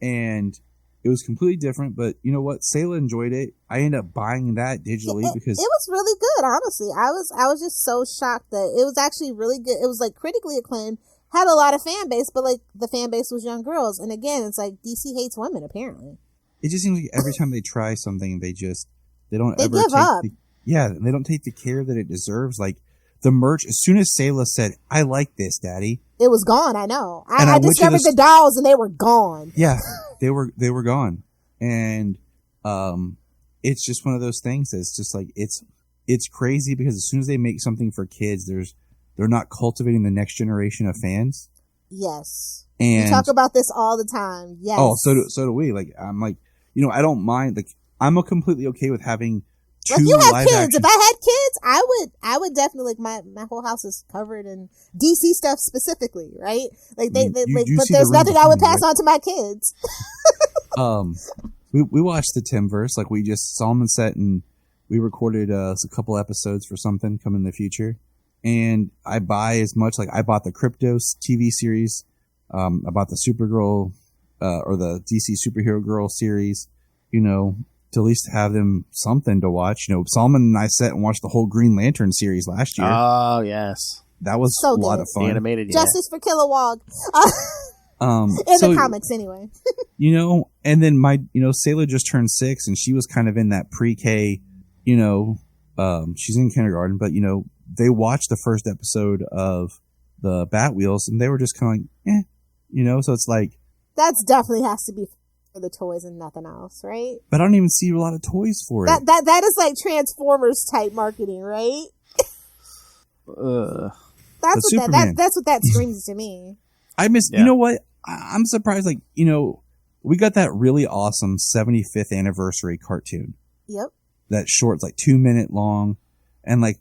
and It was completely different, but you know what? Sayla enjoyed it. I ended up buying that digitally because it was really good. Honestly, I was just so shocked that it was actually really good. It was like critically acclaimed, had a lot of fan base, but like the fan base was young girls. And again, it's like DC hates women apparently. It just seems like every time they try something, they don't they ever give take up. they don't take the care that it deserves. Like the merch, as soon as Sayla said, "I like this, Daddy," it was gone. I know. And I discovered the dolls, and they were gone. Yeah, they were gone, and it's just one of those things that's just like it's crazy because as soon as they make something for kids, they're not cultivating the next generation of fans. Yes, and we talk about this all the time. Yes. Oh, so do we. Like I'm like, I don't mind. Like I'm completely okay with having two like you have live kids. action. If I had kids, I would definitely like my whole house is covered in DC stuff specifically, right? Like they but there's nothing I would pass on to my kids. We watched the Timverse. Like we just Solomon set and we recorded a couple episodes for something coming in the future. And I buy as much, like I bought the Kryptos TV series. I bought the Supergirl, or the DC Superhero Girl series, to at least have them something to watch. Solomon and I sat and watched the whole Green Lantern series last year. Oh, yes. That was so a lot good. of fun. Animated, yeah. Justice for Kilowog. In the comics, anyway. And then Sayla just turned 6 and she was kind of in that pre-K, she's in kindergarten, but, they watched the first episode of the Batwheels and they were just kind of like, so it's like. That's definitely has to be for the toys and nothing else, right? But I don't even see a lot of toys for it. That is like Transformers type marketing, right? That's what that screams to me. I miss, you know what? I'm surprised, like, we got that really awesome 75th anniversary cartoon. Yep. That short, like 2 minute long. And like,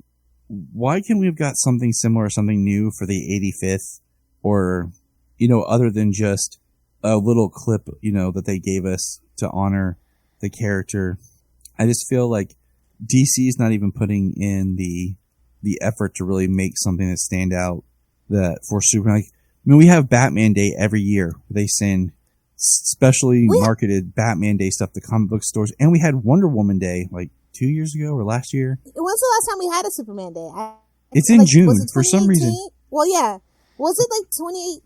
why can't we have got something similar, something new for the 85th? Or, other than just a little clip, that they gave us to honor the character. I just feel like DC's not even putting in the effort to really make something that stand out that for Superman. Like, we have Batman Day every year. They send specially marketed Batman Day stuff to comic book stores. And we had Wonder Woman Day like 2 years ago or last year. When's the last time we had a Superman Day? It's in June for some reason. Well, yeah. Was it like 2018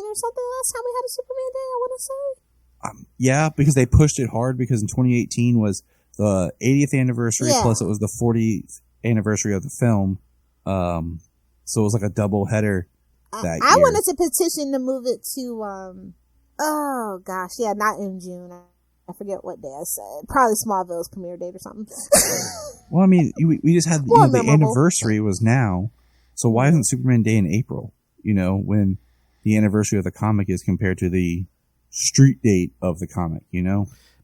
or something last time we had a Superman Day, I want to say? Yeah, because they pushed it hard because in 2018 was the 80th anniversary plus it was the 40th anniversary of the film. So it was like a double header that year. I wanted to petition to move it to, oh gosh, yeah, not in June. I forget what day I said. Probably Smallville's premiere date or something. Well, I mean, we just had, the anniversary was now. So why isn't Superman Day in April? When the anniversary of the comic is compared to the street date of the comic,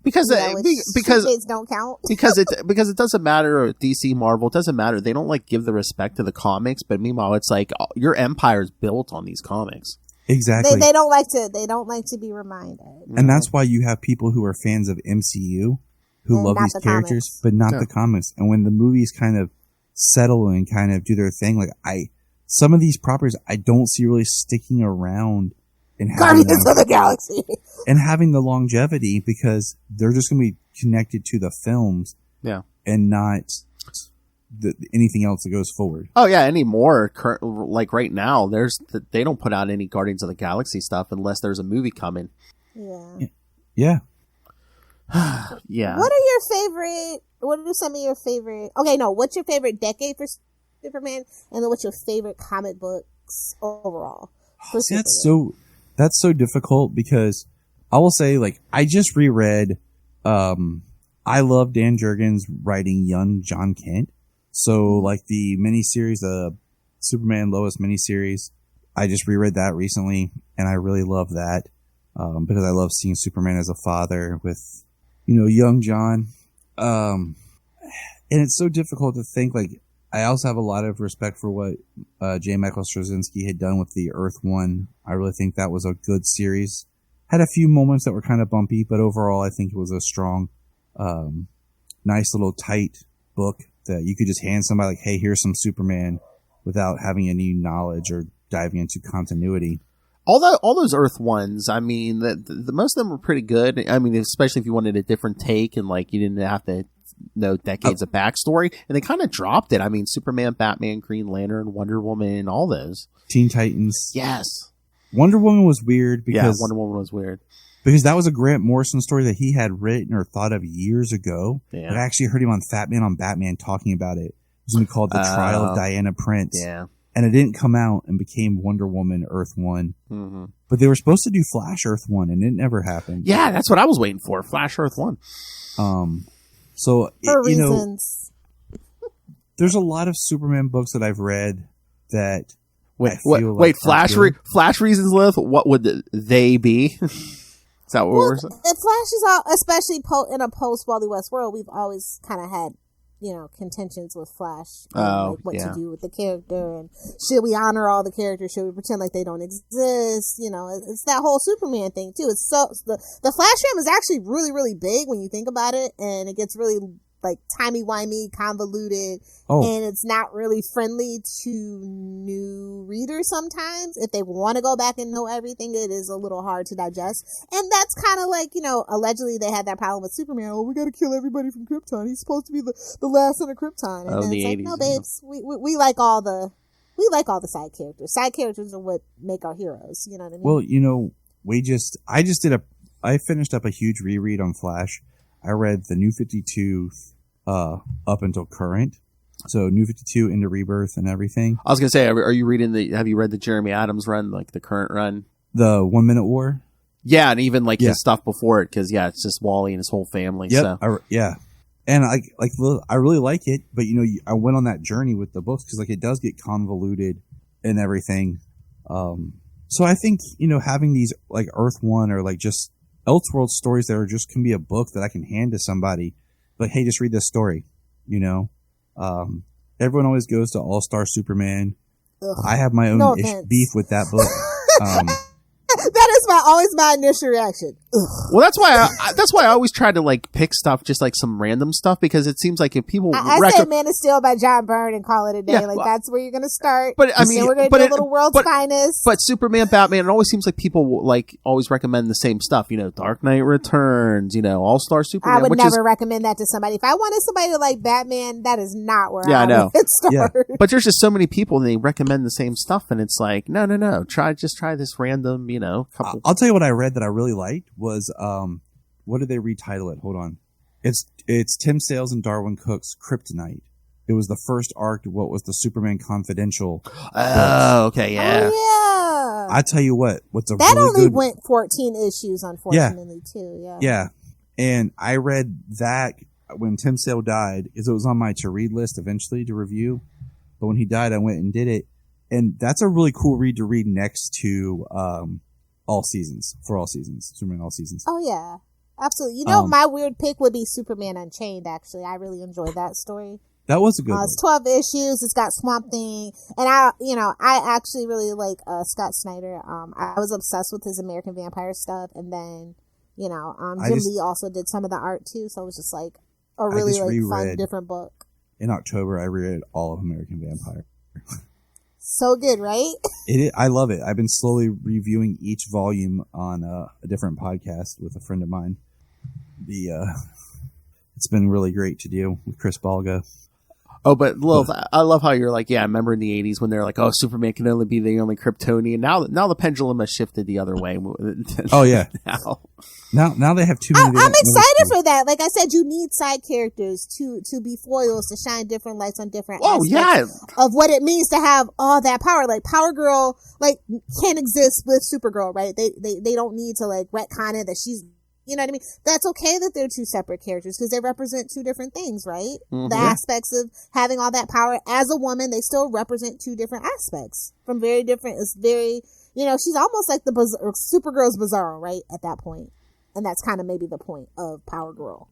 Because dates don't count. because it doesn't matter, or DC, Marvel, it doesn't matter. They don't give the respect to the comics, but meanwhile it's like your empire is built on these comics. Exactly. They don't like to be reminded. And that's why you have people who are fans of MCU who love these characters, but not the comics. And when the movies kind of settle and kind of do their thing, some of these properties I don't see really sticking around and Guardians of the Galaxy and having the longevity because they're just going to be connected to the films, and not anything else that goes forward. Oh yeah, anymore. Like right now, they don't put out any Guardians of the Galaxy stuff unless there's a movie coming. Yeah. Yeah. What are some of your favorite? Okay, no. What's your favorite decade for Superman, and then what's your favorite comic books overall? See, that's so difficult because I will say, I just reread. I love Dan Jurgens writing young John Kent. So, the miniseries, the Superman Lois miniseries, I just reread that recently, and I really love that because I love seeing Superman as a father with, young John. And it's so difficult to think, I also have a lot of respect for what J. Michael Straczynski had done with the Earth One. I really think that was a good series. Had a few moments that were kind of bumpy, but overall I think it was a strong, nice little tight book that you could just hand somebody hey, here's some Superman without having any knowledge or diving into continuity. all those Earth ones, I mean, the most of them were pretty good. I mean, especially if you wanted a different take and like you didn't have to know decades of backstory. And they kind of dropped it. I mean, Superman, Batman, Green Lantern, Wonder Woman, all those. Teen Titans. Yes. Wonder Woman was weird because Wonder Woman was weird. Because that was a Grant Morrison story that he had written or thought of years ago. Yeah. But I actually heard him on Fat Man on Batman talking about it. It was going to be called The Trial of Diana Prince. Yeah. And it didn't come out and became Wonder Woman Earth 1. Mm-hmm. But they were supposed to do Flash Earth 1 and it never happened. Yeah, that's what I was waiting for. Flash Earth 1. So, for reasons. There's a lot of Superman books that I've read that Flash reasons, Liv? What would they be? Is that what we're saying? Flash is all, especially in a post-Wally West world, we've always kind of had, contentions with Flash. To do with the character, and should we honor all the characters? Should we pretend like they don't exist? It's that whole Superman thing too. It's so the Flash film is actually really, really big when you think about it, and it gets really like timey-wimey, convoluted, and it's not really friendly to new readers sometimes. If they want to go back and know everything, it is a little hard to digest. And that's kind of like, allegedly they had that problem with Superman. Oh, we got to kill everybody from Krypton. He's supposed to be the last son of Krypton. And then the it's 80s, no, babes, we like all the side characters. Side characters are what make our heroes. You know what I mean? Well, I finished up a huge reread on Flash. I read the New 52 up until current. So New 52 into Rebirth and everything. I was going to say, are you reading have you read the Jeremy Adams run, like the current run? The 1 Minute War? Yeah, and even his stuff before it, because it's just Wally and his whole family. Yep, so. And I really like it, but I went on that journey with the books because it does get convoluted and everything. So I think, having these Earth 1 or just Elseworld stories that are just can be a book that I can hand to somebody. Like, hey, just read this story. Everyone always goes to All-Star Superman. Ugh. I have my own beef with that book. That is always my initial reaction. Ugh. Well, that's why I always try to pick stuff, just some random stuff, because it seems like if people I say Man of Steel by John Byrne and call it a day. Yeah, that's where you're going to start. But I mean, we're going to do a little World's Kindness. But Superman, Batman, it always seems like people always recommend the same stuff. Dark Knight Returns. All-Star Superman. I would never recommend that to somebody. If I wanted somebody to like Batman, that is not where I know. would start. Yeah. But there's just so many people, and they recommend the same stuff, and it's like, no. Try this random, couple. I'll tell you what I read that I really liked was what did they retitle it? Hold on. It's Tim Sales and Darwin Cook's Kryptonite. It was the first arc to what was the Superman Confidential. Oh, okay, yeah. Oh, yeah. I tell you what's that really only went 14 issues, unfortunately, too. Yeah. Yeah. And I read that when Tim Sale died, because it was on my to-read list eventually to review. But when he died, I went and did it. And that's a really cool read to read next to Superman All Seasons. Oh, yeah. Absolutely. My weird pick would be Superman Unchained, actually. I really enjoyed that story. That was a good one. It's 12 issues. It's got Swamp Thing. And I actually really like Scott Snyder. I was obsessed with his American Vampire stuff. And then, Jim Lee also did some of the art too. So it was just a really fun, different book. In October, I reread all of American Vampire. So good, right? I love it. I've been slowly reviewing each volume on a different podcast with a friend of mine. It's been really great to do with Chris Balga. Oh, but Lilith, I love how you're I remember in the 80s when they're oh, Superman can only be the only Kryptonian. Now the pendulum has shifted the other way. Oh, yeah. Now they have too many. I'm excited for that. Like I said, you need side characters to be foils, to shine different lights on different aspects of what it means to have all that power. Like Power Girl, can't exist with Supergirl, right? They don't need to retcon it that she's. You know what I mean? That's okay that they're two separate characters because they represent two different things, right? Mm-hmm. The aspects of having all that power as a woman, they still represent two different aspects from very different. It's very, she's almost like the Supergirl's Bizarro, right? At that point. And that's kind of maybe the point of Power Girl.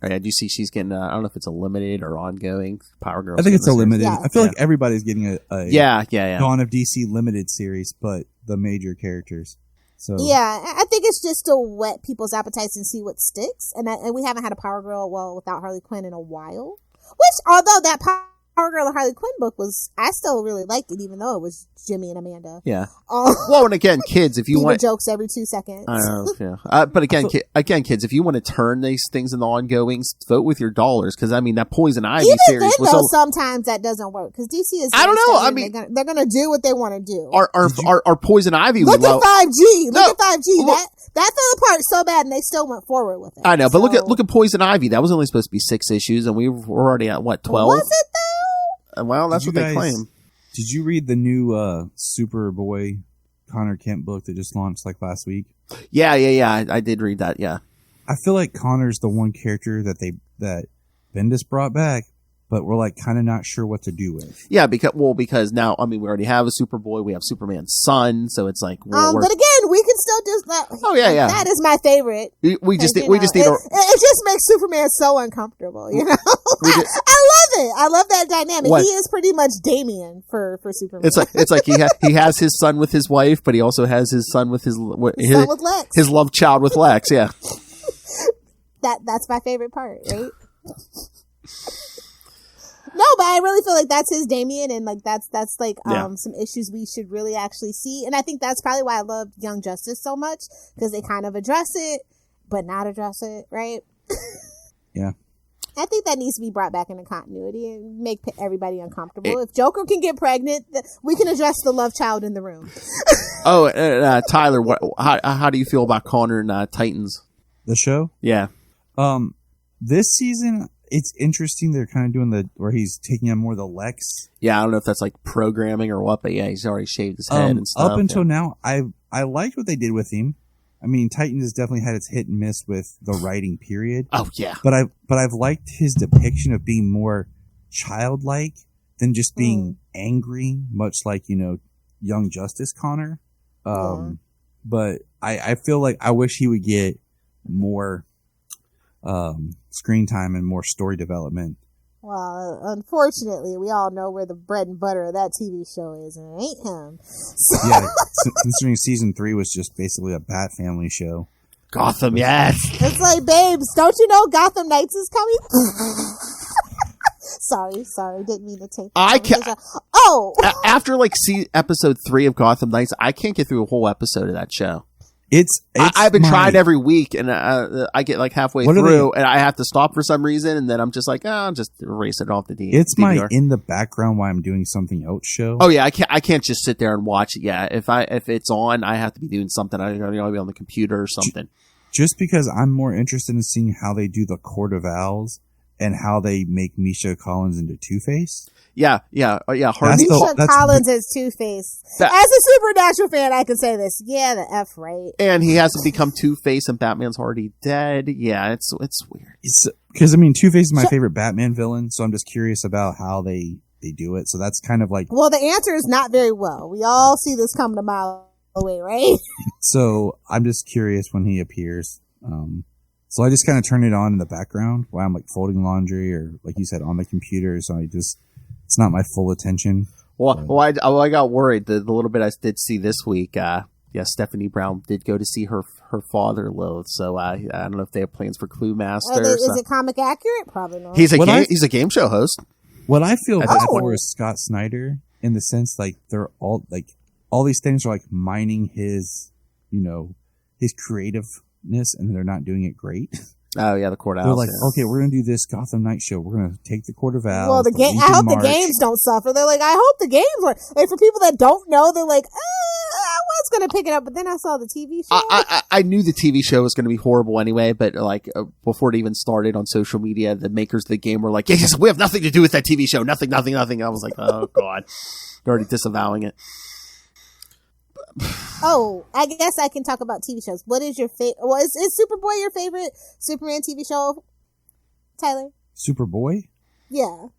Oh, yeah, do you see she's getting, I don't know if it's a limited or ongoing Power Girl. I think it's a limited. Yeah. I feel like everybody's getting a yeah. Dawn of DC limited series, but the major characters. So. Yeah, I think it's just to whet people's appetites and see what sticks. And we haven't had a Power Girl, without Harley Quinn in a while. Which, although that Our Girl, the Harley Quinn book I still really liked it, even though it was Jimmy and Amanda. Yeah. Well, and again, kids, if you want jokes every 2 seconds. I don't know, yeah. But again, kids, if you want to turn these things into ongoings, vote with your dollars. Because I mean, that Poison Ivy series then, was. Though, sometimes that doesn't work because DC is. I don't know. I mean, they're gonna do what they want to do. Our Poison Ivy. Look at 5G. Look at 5G. That fell apart so bad, and they still went forward with it. I know, but look at Poison Ivy. That was only supposed to be 6 issues, and we're already at what 12? Was it though? Well, that's what they claim. Did you read the new Superboy Connor Kent book that just launched like last week? Yeah. I did read that. Yeah. I feel like Connor's the one character that Bendis brought back, but we're like kind of not sure what to do with. Yeah, because now I mean we already have a Superboy, we have Superman's son, so it's like. But again, we can still do that. Oh yeah. That is my favorite. We just need. It just makes Superman so uncomfortable, you know. I love it. I love that dynamic. What? He is pretty much Damian for Superman. It's like he has his son with his wife, but he also has his son with his son with Lex. His love child with Lex. Yeah. That's my favorite part, right? No, but I really feel like that's his Damian, and like that's like some issues we should really actually see, and I think that's probably why I love Young Justice so much, because they kind of address it, but not address it, right? Yeah. I think that needs to be brought back into continuity and make everybody uncomfortable. If Joker can get pregnant, we can address the love child in the room. Tyler, how do you feel about Connor and Titans? The show? Yeah. This season, it's interesting. They're kind of doing where he's taking on more of the Lex. Yeah, I don't know if that's like programming or what, but yeah, he's already shaved his head and stuff. Up until now, I liked what they did with him. I mean, Titans has definitely had its hit and miss with the writing period. Oh yeah. But I've liked his depiction of being more childlike than just being angry, much like, Young Justice Connor. But I feel like I wish he would get more screen time and more story development. Well, unfortunately, we all know where the bread and butter of that TV show is, and it ain't him. So. Yeah, considering season 3 was just basically a Bat Family show. Gotham, yes. It's like, babes, don't you know Gotham Knights is coming? Sorry, didn't mean to take. After episode 3 of Gotham Knights, I can't get through a whole episode of that show. I've been trying every week, and I get like halfway through, and I have to stop for some reason, and then I'm just like, I'll just erase it off the DVD. It's my in the background while I'm doing something else show. Oh yeah, I can't just sit there and watch it. Yeah, if it's on, I have to be doing something. I gotta be on the computer or something. Just because I'm more interested in seeing how they do the Court of Owls and how they make Misha Collins into Two-Face. Yeah. Misha Collins is Two-Face. As a Supernatural fan, I can say this. Yeah, the F, right? And he hasn't become Two-Face, and Batman's already dead. Yeah, it's weird. Because Two-Face is my favorite Batman villain, so I'm just curious about how they do it. So that's kind of like. Well, the answer is not very well. We all see this coming a mile away, right? So I'm just curious when he appears. So I just kind of turn it on in the background while I'm like folding laundry or, like you said, on the computer. So it's not my full attention. Well, I got worried the little bit I did see this week. Stephanie Brown did go to see her father live. So I don't know if they have plans for Clue Master. Is it comic accurate? Probably not. He's a game show host. What I feel bad for is Scott Snyder, in the sense like they're all these things are like mining his creativeness, and they're not doing it great. Oh yeah, the Court of They're Owls. like, okay, we're gonna do this Gotham Night show. We're gonna take the Court of Owls. Well, I hope the games don't suffer. They're like, I hope the games are like, for people that don't know. They're like, I was gonna pick it up, but then I saw the TV show. I knew the TV show was gonna be horrible anyway, but before it even started on social media, the makers of the game were like, yes, we have nothing to do with that TV show. Nothing. I was like, oh god, they're already disavowing it. Oh, I guess I can talk about TV shows. What is your favorite? Well, is Superboy your favorite Superman TV show, Tyler? Superboy? Yeah.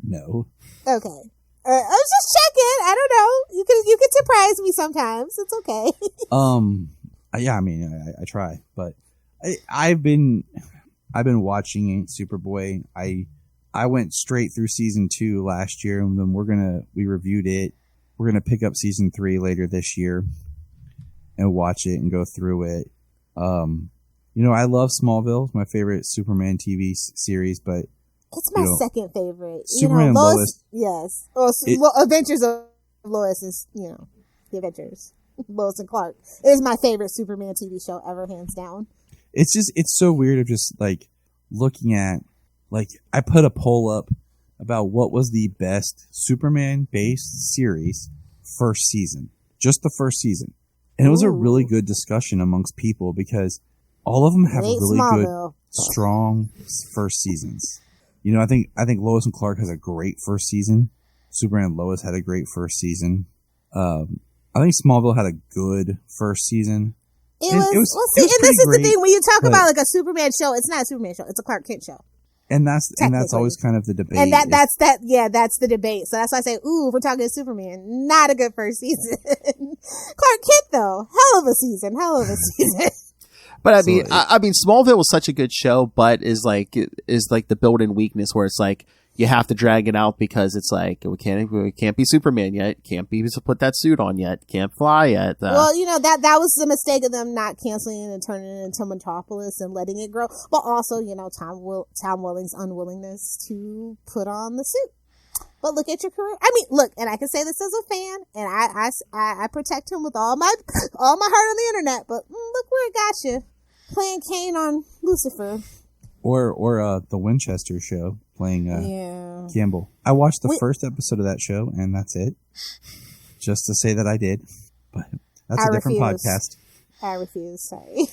No. Okay. I was just checking. I don't know. You can surprise me sometimes. It's okay. Yeah. I mean, I try, but I've been watching Superboy. I went straight through season 2 last year, and then we reviewed it. We're going to pick up season 3 later this year and watch it and go through it. I love Smallville. It's my favorite Superman TV series, but It's my second favorite. Superman and Lois. Yes. Adventures of Lois is, the Adventures. Lois and Clark. It is my favorite Superman TV show ever, hands down. It's so weird of just like looking at, like, I put a poll up about what was the best Superman based series first season, just the first season. And it was a really good discussion amongst people because all of them have really good, strong first seasons. I think Lois and Clark has a great first season. Superman and Lois had a great first season. I think Smallville had a good first season. This is the thing when you talk about like a Superman show, it's not a Superman show; it's a Clark Kent show. And that's always kind of the debate. And that's the debate. So that's why I say, if we're talking Superman, not a good first season. Clark Kent though, hell of a season. But I mean, Smallville was such a good show, but is like the built-in weakness where it's like you have to drag it out because it's like we can't be Superman yet, can't be put that suit on yet, can't fly yet. Well, that was the mistake of them not canceling it and turning it into Metropolis and letting it grow, but also Tom Welling's unwillingness to put on the suit. But look at your career. I mean, look, and I can say this as a fan, and I protect him with all my heart on the internet. But look where it got you, playing Kane on Lucifer, or the Winchester show playing Campbell. I watched the first episode of that show, and that's it. Just to say that I did, but that's a different podcast. I refuse. Sorry.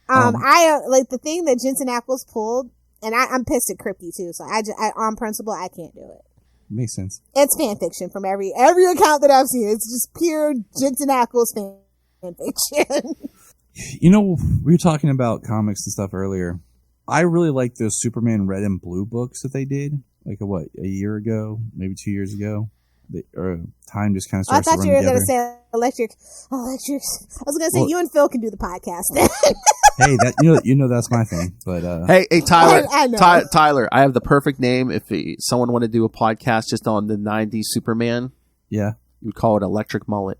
I like the thing that Jensen Ackles pulled, and I'm pissed at Kripke too. So I on principle, I can't do it. Makes sense. It's fan fiction from every account that I've seen. It's just pure Jensen Ackles fan fiction. We were talking about comics and stuff earlier. I really like those Superman Red and Blue books that they did, like a year ago, maybe 2 years ago. Time just kind of starts to run together. I thought you were going to say electric. I was going to say you and Phil can do the podcast. Hey, that's my thing. But hey, Tyler, Tyler, I have the perfect name. If someone wanted to do a podcast just on the '90s Superman, you would call it Electric Mullet.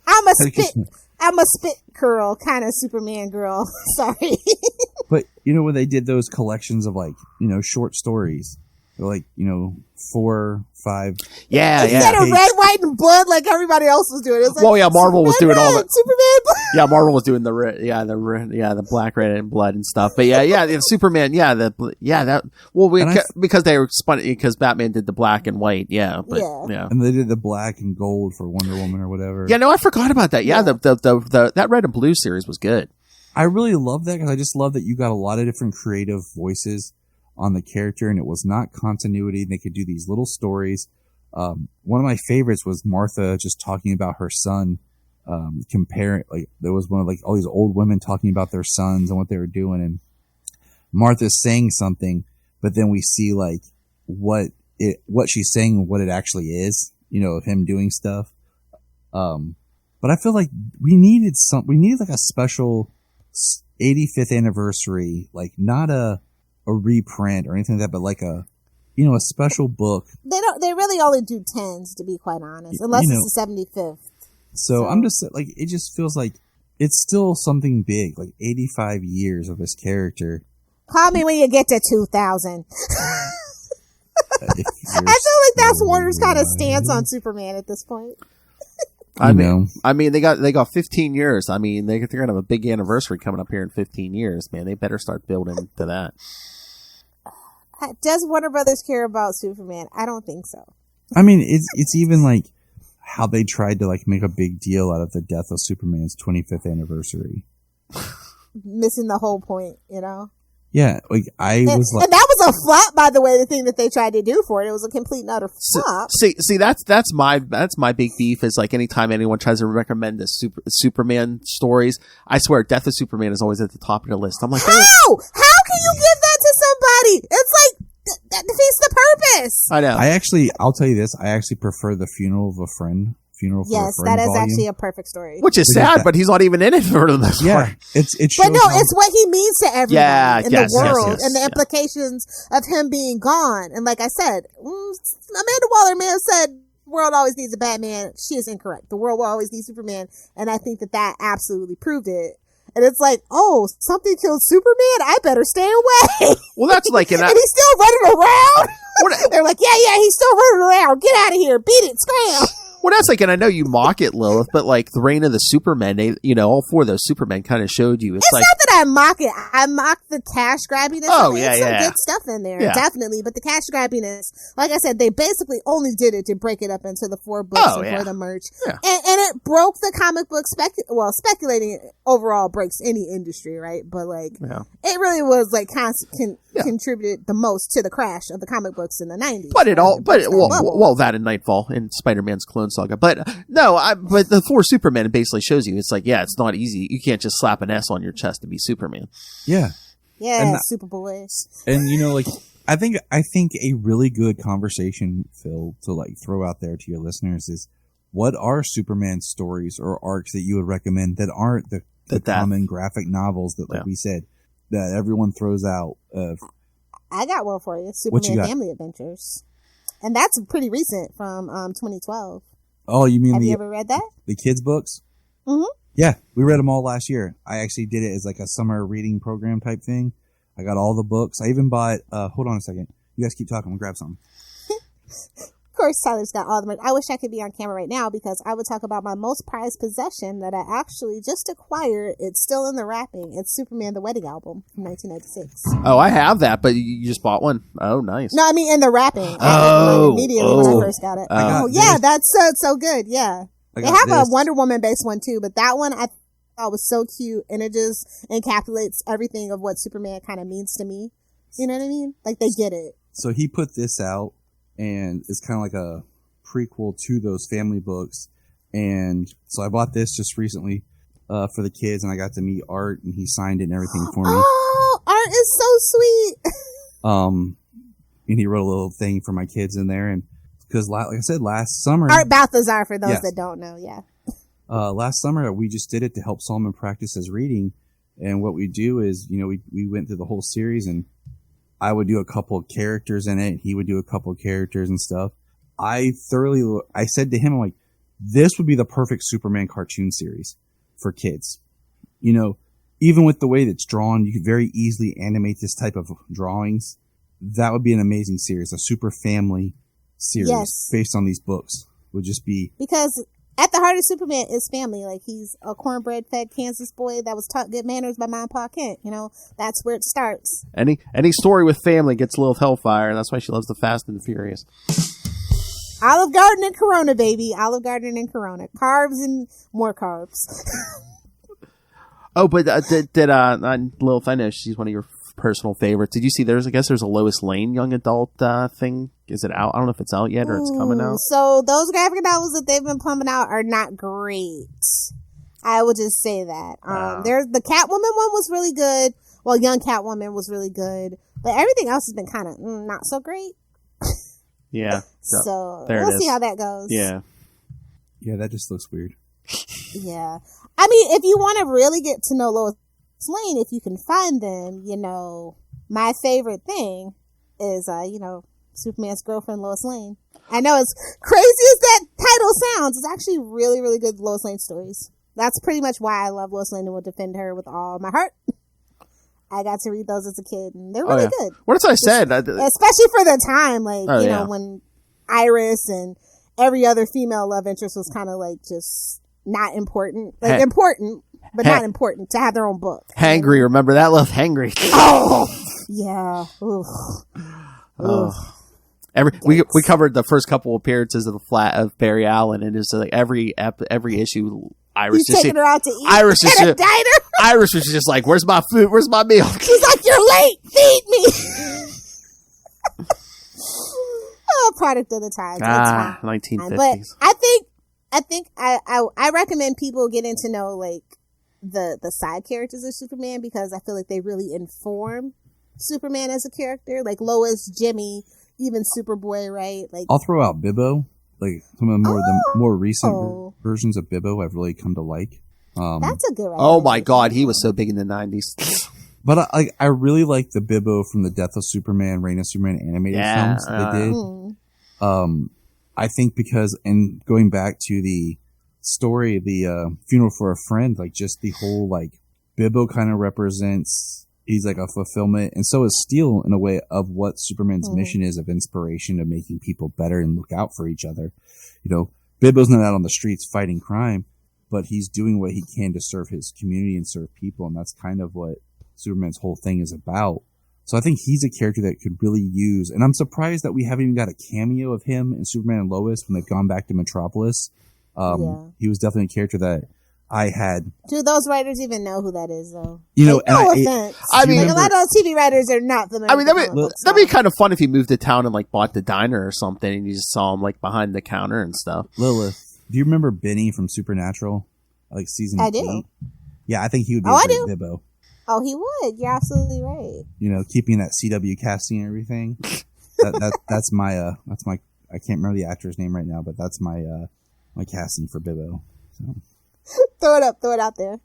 I'm a spit curl kind of Superman girl. Sorry. But when they did those collections of short stories, like 4, 5. Instead of red, white, and blood like everybody else was doing. It was like, Marvel was doing all that. Superman blood. Yeah, Marvel was doing the black, red, and blood and stuff. But Superman, because they were spun because Batman did the black and white. And they did the black and gold for Wonder Woman or whatever. Yeah, no, I forgot about that. Yeah, the that red and blue series was good. I really love that because I just love that you got a lot of different creative voices on the character, and it was not continuity. They could do these little stories. One of my favorites was Martha just talking about her son, comparing, like, there was one of all these old women talking about their sons and what they were doing, and Martha's saying something, but then we see what she's saying and what it actually is, of him doing stuff. But I feel like we needed a special 85th anniversary, not a reprint or anything like that, but a special book. They really only do 10s, to be quite honest, unless it's the 75th. So I'm just it just feels like it's still something big, 85 years of this character. Call me when you get to 2000. I feel like that's Warner's kind of stance on Superman at this point. I mean, they got 15 years. I mean, they're gonna have a big anniversary coming up here in 15 years. Man, they better start building to that. Does Warner Brothers care about Superman? I don't think so. I mean, it's even how they tried to make a big deal out of the death of Superman's 25th anniversary, missing the whole point, Yeah, and that was a flop, by the way. The thing that they tried to do for it was a complete and utter flop. See, that's my big beef is anytime anyone tries to recommend the Superman stories, I swear, Death of Superman is always at the top of the list. I'm like, how can you give that to somebody? It's that defeats the purpose. I know. I'll tell you this. I actually prefer the funeral for a friend. Yes, that is actually a perfect story. Which is sad, but he's not even in it for the most part. It's what he means to everybody in the world and the implications of him being gone. And like I said, Amanda Waller may have said, "The world always needs a Batman." She is incorrect. The world will always need Superman, and I think that absolutely proved it. And it's like, oh, something killed Superman? I better stay away. Well, that's like and he's still running around. They're like, yeah, he's still running around. Get out of here. Beat it. Scram. Well, that's like, and I know you mock it, Lilith, but like the Reign of the Supermen, they, all four of those Supermen kind of showed you. It's like, not that I mock it. I mock the cash grabbiness. Oh, There's some good stuff in there, definitely. But the cash grabbiness, like I said, they basically only did it to break it up into the 4 books for the merch. Yeah. And it broke the comic book speculating overall breaks any industry, right? But like, it really was like contributed the most to the crash of the comic books in the 90s. But that and Nightfall and Spider-Man's Clone Saga. But but the 4 Supermen basically shows you, it's like, it's not easy. You can't just slap an S on your chest to be Superman. Yeah. Yeah, Superboys. And like, I think a really good conversation, Phil, to like throw out there to your listeners is, what are Superman stories or arcs that you would recommend that aren't the common graphic novels that, like we said, that everyone throws out? I got one for you. Superman Family Adventures. And that's pretty recent from 2012. Oh, you mean Have you ever read that? The kids' books? Mm-hmm. Yeah, we read them all last year. I actually did it as like a summer reading program type thing. I got all the books. I even bought, hold on a second. You guys keep talking. I'm going to grab some. Of course, Tyler's got all the merch. I wish I could be on camera right now because I would talk about my most prized possession that I actually just acquired. It's still in the wrapping. It's Superman the Wedding Album from 1996. Oh, I have that, but you just bought one. Oh, nice. No, I mean in the wrapping. Immediately when I first got it. That's so good. Yeah. They have a Wonder Woman based one too, but that one I thought was so cute, and it just encapsulates everything of what Superman kind of means to me. You know what I mean? Like they get it. So he put this out. And it's kind of like a prequel to those family books. And so I bought this just recently for the kids, and I got to meet Art, and he signed it and everything for me. Oh, Art is so sweet. And he wrote a little thing for my kids in there. And because, like I said, last summer... Art Balthazar, for those that don't know, last summer, we just did it to help Solomon practice his reading. And what we do is, we went through the whole series, and I would do a couple of characters in it. He would do a couple of characters and stuff. I said to him, I'm like, this would be the perfect Superman cartoon series for kids. Even with the way that it's drawn, you could very easily animate this type of drawings. That would be an amazing series, a super family series based on these books would just be. Because at the heart of Superman is family. Like, he's a cornbread-fed Kansas boy that was taught good manners by Mom and Pa Kent. That's where it starts. Any story with family gets Lilith Hellfire, and that's why she loves the Fast and the Furious. Olive Garden and Corona, baby. Olive Garden and Corona. Carbs and more carbs. Oh, but did Lilith, I know she's one of your personal favorites. Did you see there's a Lois Lane young adult thing? Is it out? I don't know if it's out yet or it's coming out. So those graphic novels that they've been pumping out are not great. I would just say that. There's the Catwoman one was really good. Well, Young Catwoman was really good, but everything else has been kind of not so great. Yeah. So we'll see how that goes. Yeah. Yeah, that just looks weird. Yeah. I mean, if you want to really get to know Lois Lane, if you can find them, my favorite thing is, Superman's girlfriend, Lois Lane. I know, as crazy as that title sounds, it's actually really, really good Lois Lane stories. That's pretty much why I love Lois Lane and will defend her with all my heart. I got to read those as a kid, and they're really good. What I said? Especially for the time, when Iris and every other female love interest was kind of like just not important. Like important, but not important to have their own book. Hangry, remember that? Love Hangry. Oh, yeah. Oof. We covered the first couple appearances of the flat of Barry Allen, and it's like every issue. Iris He's taking her out to eat Iris at a diner. Iris was just like, "Where's my food? Where's my meal?" She's like, "You're late. Feed me." Product of the time. 1950s. But I think I recommend people getting to know like the side characters of Superman, because I feel like they really inform Superman as a character. Like Lois, Jimmy, even Superboy, right? Like I'll throw out Bibbo. Like some of the more recent versions of Bibbo I've really come to like. That's a good. Oh my God, he was so big in the 90s. But I really like the Bibbo from the Death of Superman, Reign of Superman animated films they did. I think because, and going back to the story of the funeral for a friend, like just the whole like Bibbo kind of represents, he's like a fulfillment, and so is Steel in a way of what Superman's mission is of inspiration, of making people better and look out for each other. Bibbo's not out on the streets fighting crime, but he's doing what he can to serve his community and serve people, and that's kind of what Superman's whole thing is about. So I think he's a character that could really use, and I'm surprised that we haven't even got a cameo of him in Superman and Lois when they've gone back to Metropolis. He was definitely a character that I had. Do those writers even know who that is, though? No offense. I mean, a lot of those TV writers are not familiar. I mean, that'd be kind of fun if you moved to town and like bought the diner or something, and you just saw him like behind the counter and stuff. Lilith, do you remember Benny from Supernatural, like season 8? I do. Yeah, I think he would be a great Bibbo. Oh, he would. You're absolutely right. Keeping that CW casting and everything. That's my I can't remember the actor's name right now, but that's my casting for Bibbo. So. Throw it out there.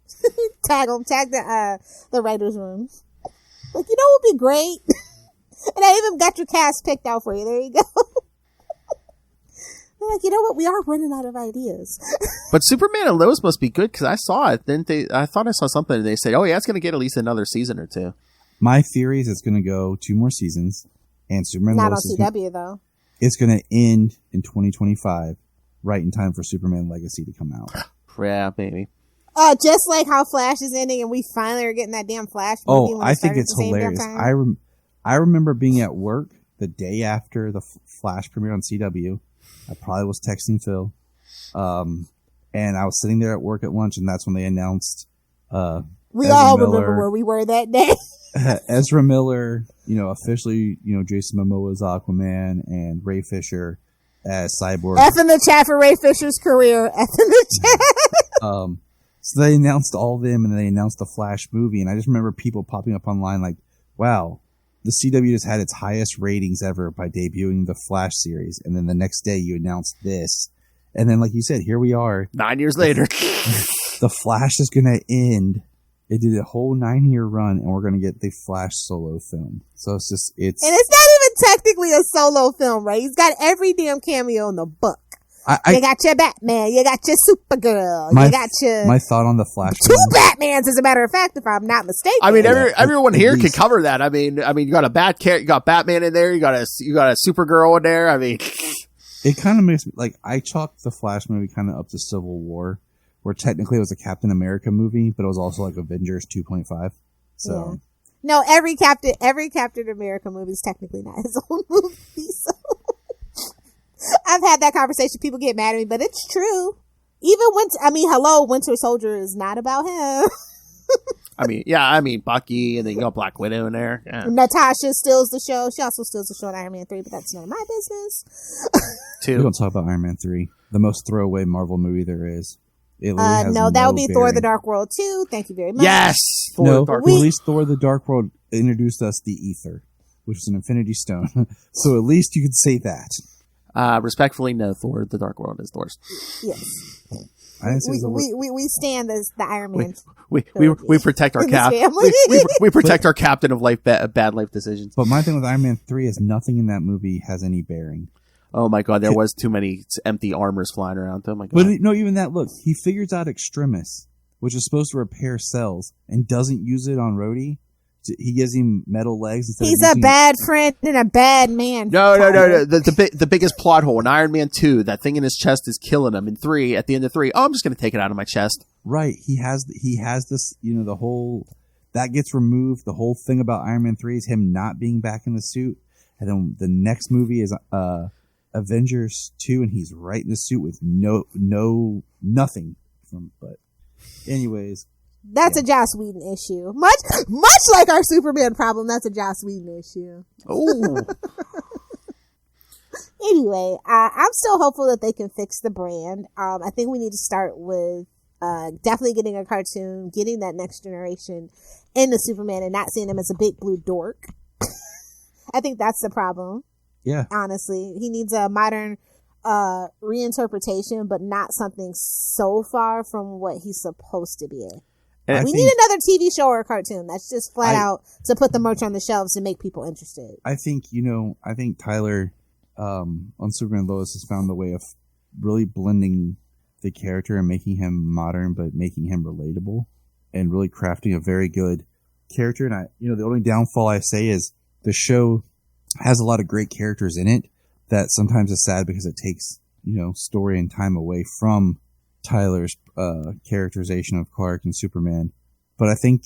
Tag the writers' room. Like, what would be great? And I even got your cast picked out for you. There you go. They're like, you know what? We are running out of ideas. But Superman and Lois must be good because I saw it. I thought I saw something and they said, oh yeah, it's going to get at least another season or two. My theory is it's going to go 2 more seasons, and Superman not Lois on CW though. It's going to end in 2025, right in time for Superman Legacy to come out. Yeah, maybe. Just like how Flash is ending, and we finally are getting that damn Flash movie. Oh, I think it's hilarious. I remember being at work the day after the Flash premiered on CW. I probably was texting Phil, and I was sitting there at work at lunch, and that's when they announced. We all remember where we were that day. Ezra Miller, officially, Jason Momoa as Aquaman, and Ray Fisher as Cyborg. F in the chat for Ray Fisher's career. F in the chat. So they announced all of them, and then they announced the Flash movie, and I just remember people popping up online like, wow, the CW just had its highest ratings ever by debuting the Flash series, and then the next day you announced this. And then, like you said, here we are. 9 years later. The Flash is going to end. They did a whole 9-year run, and we're going to get the Flash solo film. So it's and it's not even technically a solo film, right? He's got every damn cameo in the book. You got your Batman, you got your Supergirl, you got your... My thought on the Flash... 2 Batmans, as a matter of fact, if I'm not mistaken. I mean, everyone here can cover that. I mean, you got you got Batman in there, you got a Supergirl in there. I mean... It kind of makes me... Like, I chalked the Flash movie kind of up to Civil War, where technically it was a Captain America movie, but it was also like Avengers 2.5. So... Yeah. No, every Captain America movie is technically not his own movie, so... I've had that conversation. People get mad at me, but it's true. Even Winter Soldier is not about him. I mean, Bucky, and then you got Black Widow in there. Yeah. Natasha steals the show. She also steals the show in Iron Man 3, but that's none of my business. 2. We don't talk about Iron Man 3, the most throwaway Marvel movie there is. No, that would be Thor: The Dark World 2. Thank you very much. Yes! At least Thor: The Dark World introduced us the Ether, which is an Infinity Stone. So at least you could say that. Respectfully, no. Thor: The Dark World is Thor's. Yes. We stand as the Iron Man. We protect our we protect our captain of bad life decisions. But my thing with Iron Man 3 is nothing in that movie has any bearing. Oh my god, there was too many empty armors flying around. Oh my god. But no, even that. Look, he figures out Extremis, which is supposed to repair cells, and doesn't use it on Rhodey. He gives him metal legs. He's a bad friend and a bad man. No. The biggest plot hole in Iron Man 2, that thing in his chest is killing him. In 3, at the end of 3, I'm just going to take it out of my chest. Right. He has this, the whole, that gets removed. The whole thing about Iron Man 3 is him not being back in the suit. And then the next movie is Avengers 2, and he's right in the suit with nothing but anyways. That's a Joss Whedon issue. Much like our Superman problem, that's a Joss Whedon issue. Oh. Anyway, I'm still hopeful that they can fix the brand. I think we need to start with definitely getting a cartoon, getting that next generation into Superman, and not seeing him as a big blue dork. I think that's the problem. Yeah. Honestly, he needs a modern reinterpretation, but not something so far from what he's supposed to be. We need another TV show or a cartoon that's just flat out to put the merch on the shelves and make people interested. I think Tyler on Superman and Lois has found the way of really blending the character and making him modern, but making him relatable. and really crafting a very good character. And the only downfall I say is the show has a lot of great characters in it that sometimes is sad because it takes, story and time away from Tyler's characterization of Clark and Superman. But I think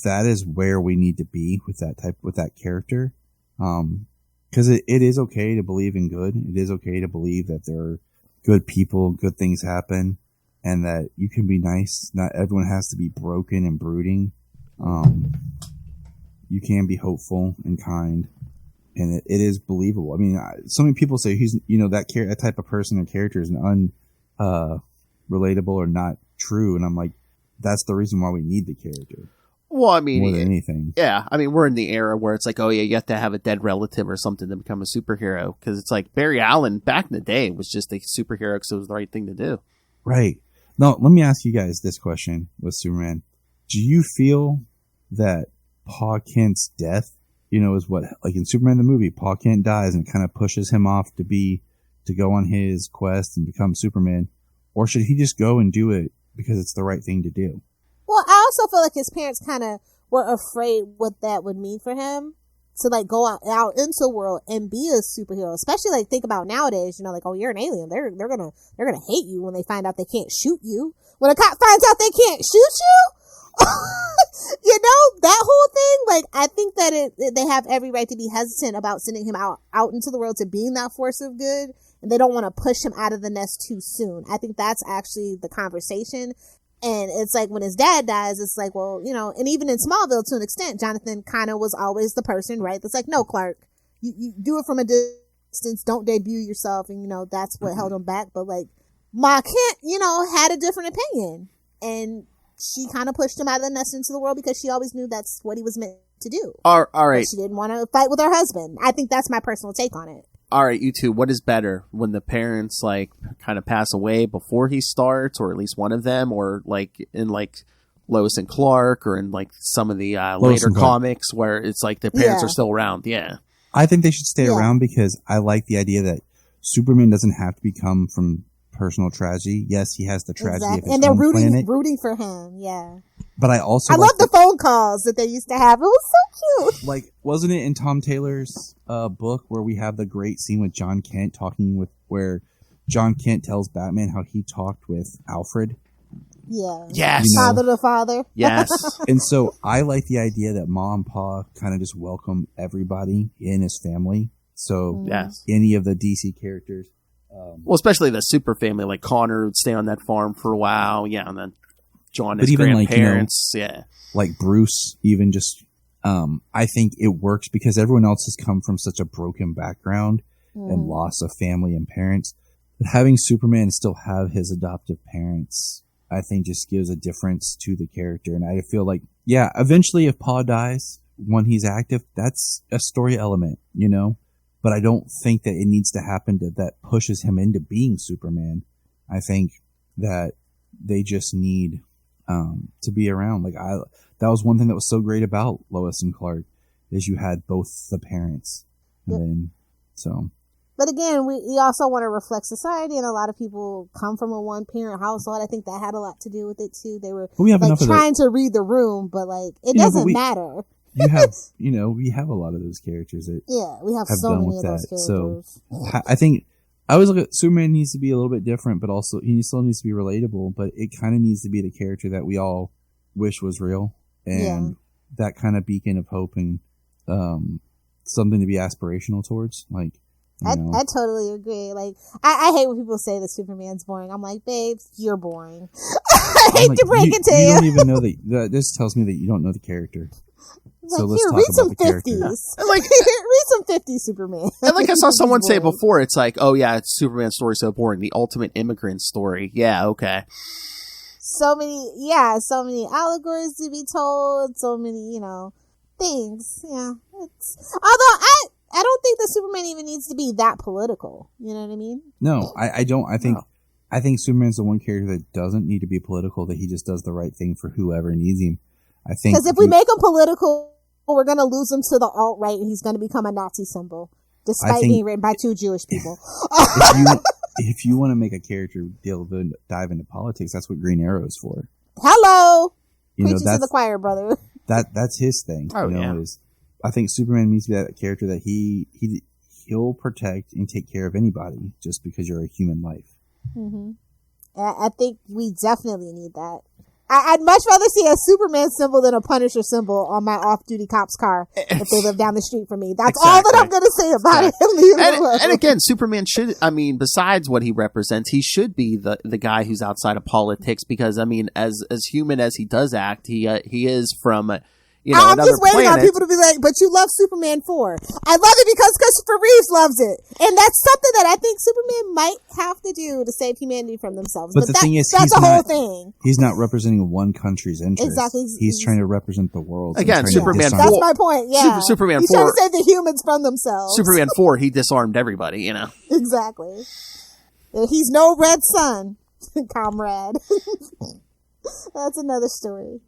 that is where we need to be with that character. Because it is okay to believe in good. It is okay to believe that there are good people, good things happen, and that you can be nice. Not everyone has to be broken and brooding. You can be hopeful and kind, and it is believable. I mean, so many people say he's, that type of person or character is relatable or not true, and I'm like, that's the reason why we need the character. Well, I mean, more than anything. Yeah, I mean, we're in the era where it's like, oh yeah, you have to have a dead relative or something to become a superhero. Because it's like Barry Allen back in the day was just a superhero because it was the right thing to do. Right. Now, let me ask you guys this question with Superman. Do you feel that Pa Kent's death, is what, like in Superman the movie, Pa Kent dies and it kind of pushes him off to go on his quest and become Superman? Or should he just go and do it because it's the right thing to do? Well, I also feel like his parents kind of were afraid what that would mean for him to like go out into the world and be a superhero. Especially like think about nowadays, like, oh, you're an alien. They're gonna hate you when they find out they can't shoot you. When a cop finds out they can't shoot you, that whole thing. Like, I think that they have every right to be hesitant about sending him out into the world to being that force of good, and they don't want to push him out of the nest too soon. I think that's actually the conversation. And it's like when his dad dies, it's like, well, and even in Smallville to an extent, Jonathan kind of was always the person, right? That's like, no, Clark, you do it from a distance. Don't debut yourself. And, that's what held him back. But like Ma Kent, had a different opinion, and she kind of pushed him out of the nest into the world because she always knew that's what he was meant to do. All right. But she didn't want to fight with her husband. I think that's my personal take on it. All right, you two, what is better, when the parents like kind of pass away before he starts, or at least one of them, or like in like Lois and Clark, or in like some of the later comics where it's like the parents are still around? Yeah, I think they should stay around because I like the idea that Superman doesn't have to become from personal tragedy. Yes, he has the tragedy of his and they're own planet. rooting for him. Yeah, but I also love the phone calls that they used to have. It was so cute. Like, wasn't it in Tom Taylor's book where we have the great scene with John Kent where John Kent tells Batman how he talked with Alfred? Yeah. Yes. Father to father. Yes. And so I like the idea that Ma and Pa kind of just welcome everybody in his family. So any of the DC characters. Well, especially the super family, like Connor would stay on that farm for a while. Yeah, and then John, his grandparents. Like Bruce, even just, I think it works because everyone else has come from such a broken background and loss of family and parents. But having Superman still have his adoptive parents, I think just gives a difference to the character. And I feel like, eventually if Pa dies when he's active, that's a story element, But I don't think that it needs to happen that pushes him into being Superman. I think that they just need to be around. Like that was one thing that was so great about Lois and Clark is you had both the parents. And then, so. But again, we also want to reflect society, and a lot of people come from a one-parent household. I think that had a lot to do with it too. They were trying to read the room, but like it doesn't matter. You have, we have a lot of those characters that we have so many of those characters. So I think I always look at Superman needs to be a little bit different, but also he still needs to be relatable. But it kind of needs to be the character that we all wish was real, and that kind of beacon of hope and something to be aspirational towards. Like, I totally agree. Like, I hate when people say that Superman's boring. I'm like, babes, you're boring. I hate to break it to you. You don't even know that. This tells me that you don't know the character. Like, so let's talk about the character. Like, read some 50s Superman. And like I saw someone say before, it's like, oh yeah, it's Superman's story so boring. The ultimate immigrant story. Yeah, okay. So many allegories to be told. So many, things. Yeah. Although I don't think that Superman even needs to be that political. You know what I mean? No, I don't. I think Superman's the one character that doesn't need to be political. That he just does the right thing for whoever needs him. I think because if we make him political, we're going to lose him to the alt-right, and he's going to become a Nazi symbol, despite being written by two Jewish people. If you want to make a character dive into politics, that's what Green Arrow is for. Hello. Preaching to the choir, brother. That's his thing. Oh, Is I think Superman needs to be that character that he'll protect and take care of anybody just because you're a human life. Mm-hmm. I think we definitely need that. I'd much rather see a Superman symbol than a Punisher symbol on my off-duty cop's car if they live down the street from me. That's all that I'm going to say about it. And again, Superman should, besides what he represents, he should be the guy who's outside of politics because, as human as he does act, he is from... I'm just waiting on people to be like, but you love Superman 4. I love it because Christopher Reeves loves it. And that's something that I think Superman might have to do to save humanity from themselves. But the thing is, that's whole thing. He's not representing one country's interest. Exactly. He's trying to represent the world. Again, Superman 4. That's my point, yeah. Superman 4. He's trying to save the humans from themselves. Superman 4, he disarmed everybody, Exactly. He's no red sun, comrade. That's another story.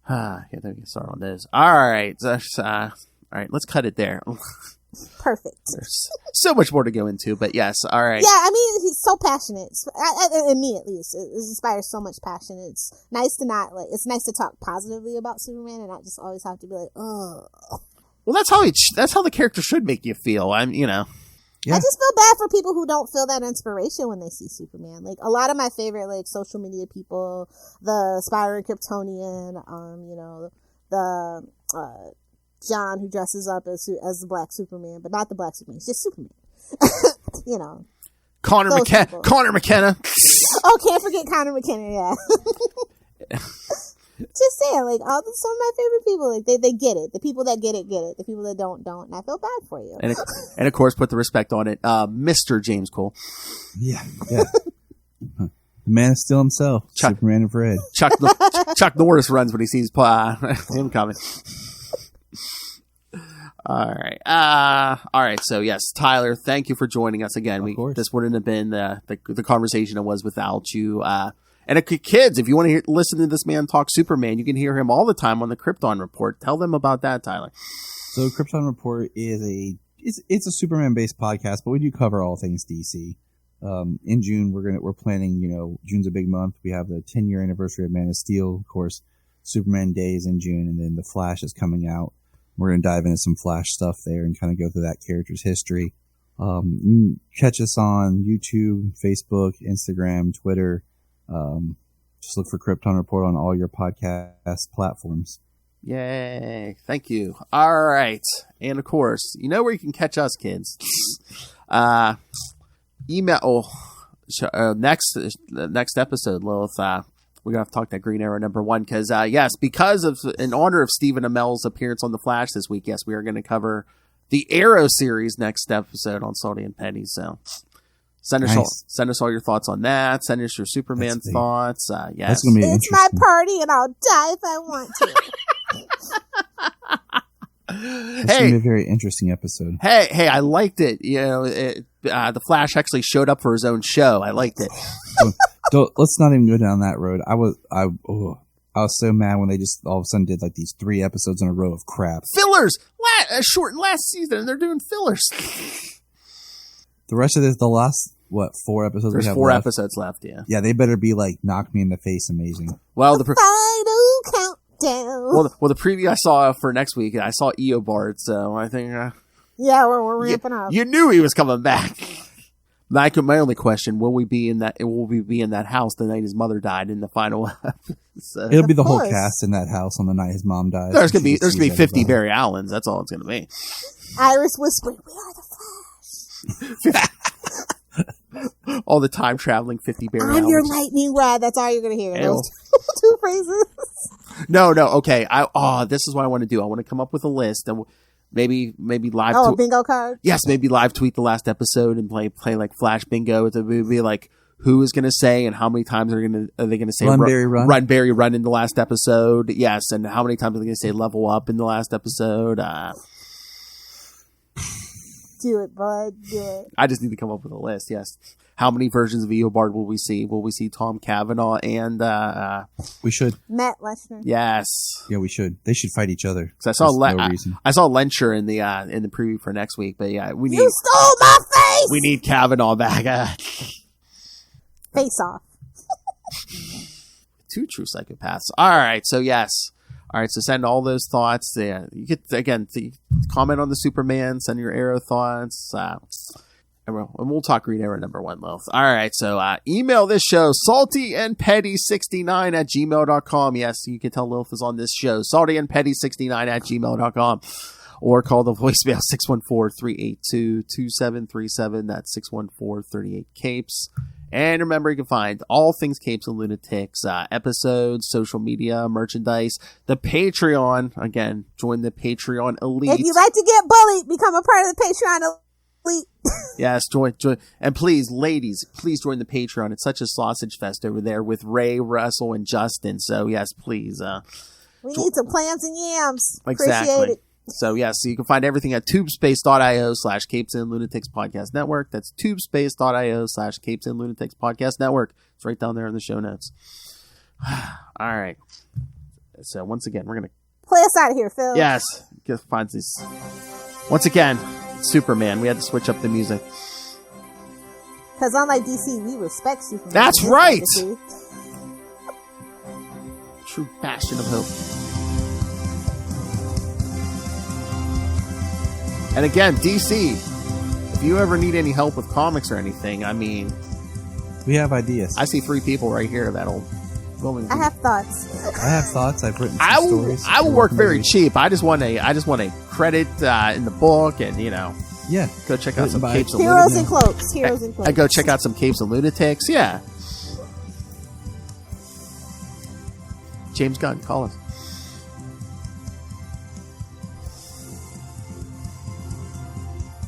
Yeah, then we can start on this. All right, let's cut it there. Perfect. There's so much more to go into, but yes, all right. Yeah, he's so passionate. In me, at least, it inspires so much passion. It's nice to it's nice to talk positively about Superman and not just always have to be like, oh. Well, that's how the character should make you feel. Yeah. I just feel bad for people who don't feel that inspiration when they see Superman. Like, a lot of my favorite, social media people, the aspiring Kryptonian, the John who dresses up as the Black Superman, but not the Black Superman, it's just Superman. Connor McKenna. Oh, can't forget Connor McKenna, yeah. Just saying, some of my favorite people, they get it. The people that get it, get it. The people that don't. And I feel bad for you. And of course, put the respect on it. Mr. James Cole. Yeah. The man is still himself. Superman and Fred. Chuck Norris runs when he sees him coming. All right. So yes, Tyler, thank you for joining us again. Of course. This wouldn't have been the conversation it was without you. And kids, if you want to listen to this man talk Superman, you can hear him all the time on the Krypton Report. Tell them about that, Tyler. So Krypton Report is it's a Superman based podcast, but we do cover all things DC. In June, we're planning. June's a big month. We have the 10-year anniversary of Man of Steel. Of course, Superman Day is in June, and then the Flash is coming out. We're going to dive into some Flash stuff there and kind of go through that character's history. You can catch us on YouTube, Facebook, Instagram, Twitter. Just look for Krypton Report on all your podcast platforms. Yay. Thank you. All right. And of course, where you can catch us, kids. Email next episode, Lilith. We're gonna have to talk that Green Arrow #1 because in honor of Stephen Amell's appearance on the Flash this week. Yes, we are going to cover the Arrow series next episode on Salty and Penny. So send us all your thoughts on that. Send us your Superman thoughts. Yes, that's gonna be it's my party, and I'll die if I want to. It's going to be a very interesting episode. Hey, I liked it. The Flash actually showed up for his own show. I liked it. Let's not even go down that road. I was so mad when they just all of a sudden did these 3 episodes in a row of crap. Fillers! Shortened last season, and they're doing fillers. The rest of the last, 4 episodes There's we have 4 left? episodes left, yeah. Yeah, they better be knock me in the face amazing. Well, the final countdown. the preview I saw for next week, I saw Eobard, so I think... yeah, we're ramping up. You knew he was coming back. My only question: Will we be in that house the night his mother died in the final episode? It'll be the whole cast in that house on the night his mom dies. There's gonna be 50 Barry Allens. That's all it's gonna be. Iris whispering, "We are the Flash." All the time traveling 50 Barry Allens. I'm your lightning rod. That's all you're gonna hear. Those 2 phrases. No. Okay. This is what I want to do. I want to come up with a list and. Maybe live. Bingo card. Yes, maybe live tweet the last episode and play Flash bingo. It would be who is going to say and how many times are they going to say run Barry run in the last episode. Yes, and how many times are they going to say level up in the last episode? Do it, bud. Do it. I just need to come up with a list. Yes. How many versions of Eobard will we see? Will we see Tom Cavanaugh and we should Matt Leshner? Yes. Yeah, we should. They should fight each other. I saw I saw Lencher in the preview for next week, but yeah, we need. You stole my face. We need Cavanaugh back. Face off. two true psychopaths. All right, so yes. All right, so send all those thoughts. Yeah, you get again comment on the Superman. Send your Arrow thoughts. And we'll talk Green Arrow #1, Lilith. All right, so email this show, saltyandpetty69@gmail.com. Yes, you can tell Lilith is on this show, saltyandpetty69@gmail.com. Or call the voicemail 614-382-2737. That's 614-38-CAPES. And remember, you can find all things Capes and Lunatics, episodes, social media, merchandise, the Patreon. Again, join the Patreon elite. If you like to get bullied, become a part of the Patreon elite. Yes, join. And please, ladies, please join the Patreon. It's such a sausage fest over there with Ray, Russell, and Justin. So, yes, please. We need some clams and yams. Exactly. Appreciate it. So, yes, so you can find everything at tubespace.io/Capes and Lunatics Podcast Network. That's tubespace.io/Capes and Lunatics Podcast Network. It's right down there in the show notes. All right. So, once again, we're going to play us out of here, Phil. Yes. Find these. Once again, Superman. We had to switch up the music. Because unlike DC, we respect Superman. That's right! True bastion of hope. And again, DC, if you ever need any help with comics or anything, I mean... We have ideas. I see 3 people right here that'll... I have thoughts. I've written some stories. I will work very cheap. I just want a credit in the book, and yeah, go check out some Capes and Heroes Lunatics. and Cloaks. Heroes and Cloaks. I go check out some Capes and Lunatics. Yeah. James Gunn, call us.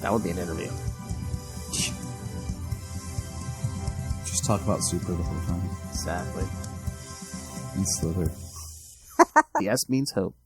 That would be an interview. Just talk about Super the whole time. Exactly. And Slither. The S means hope.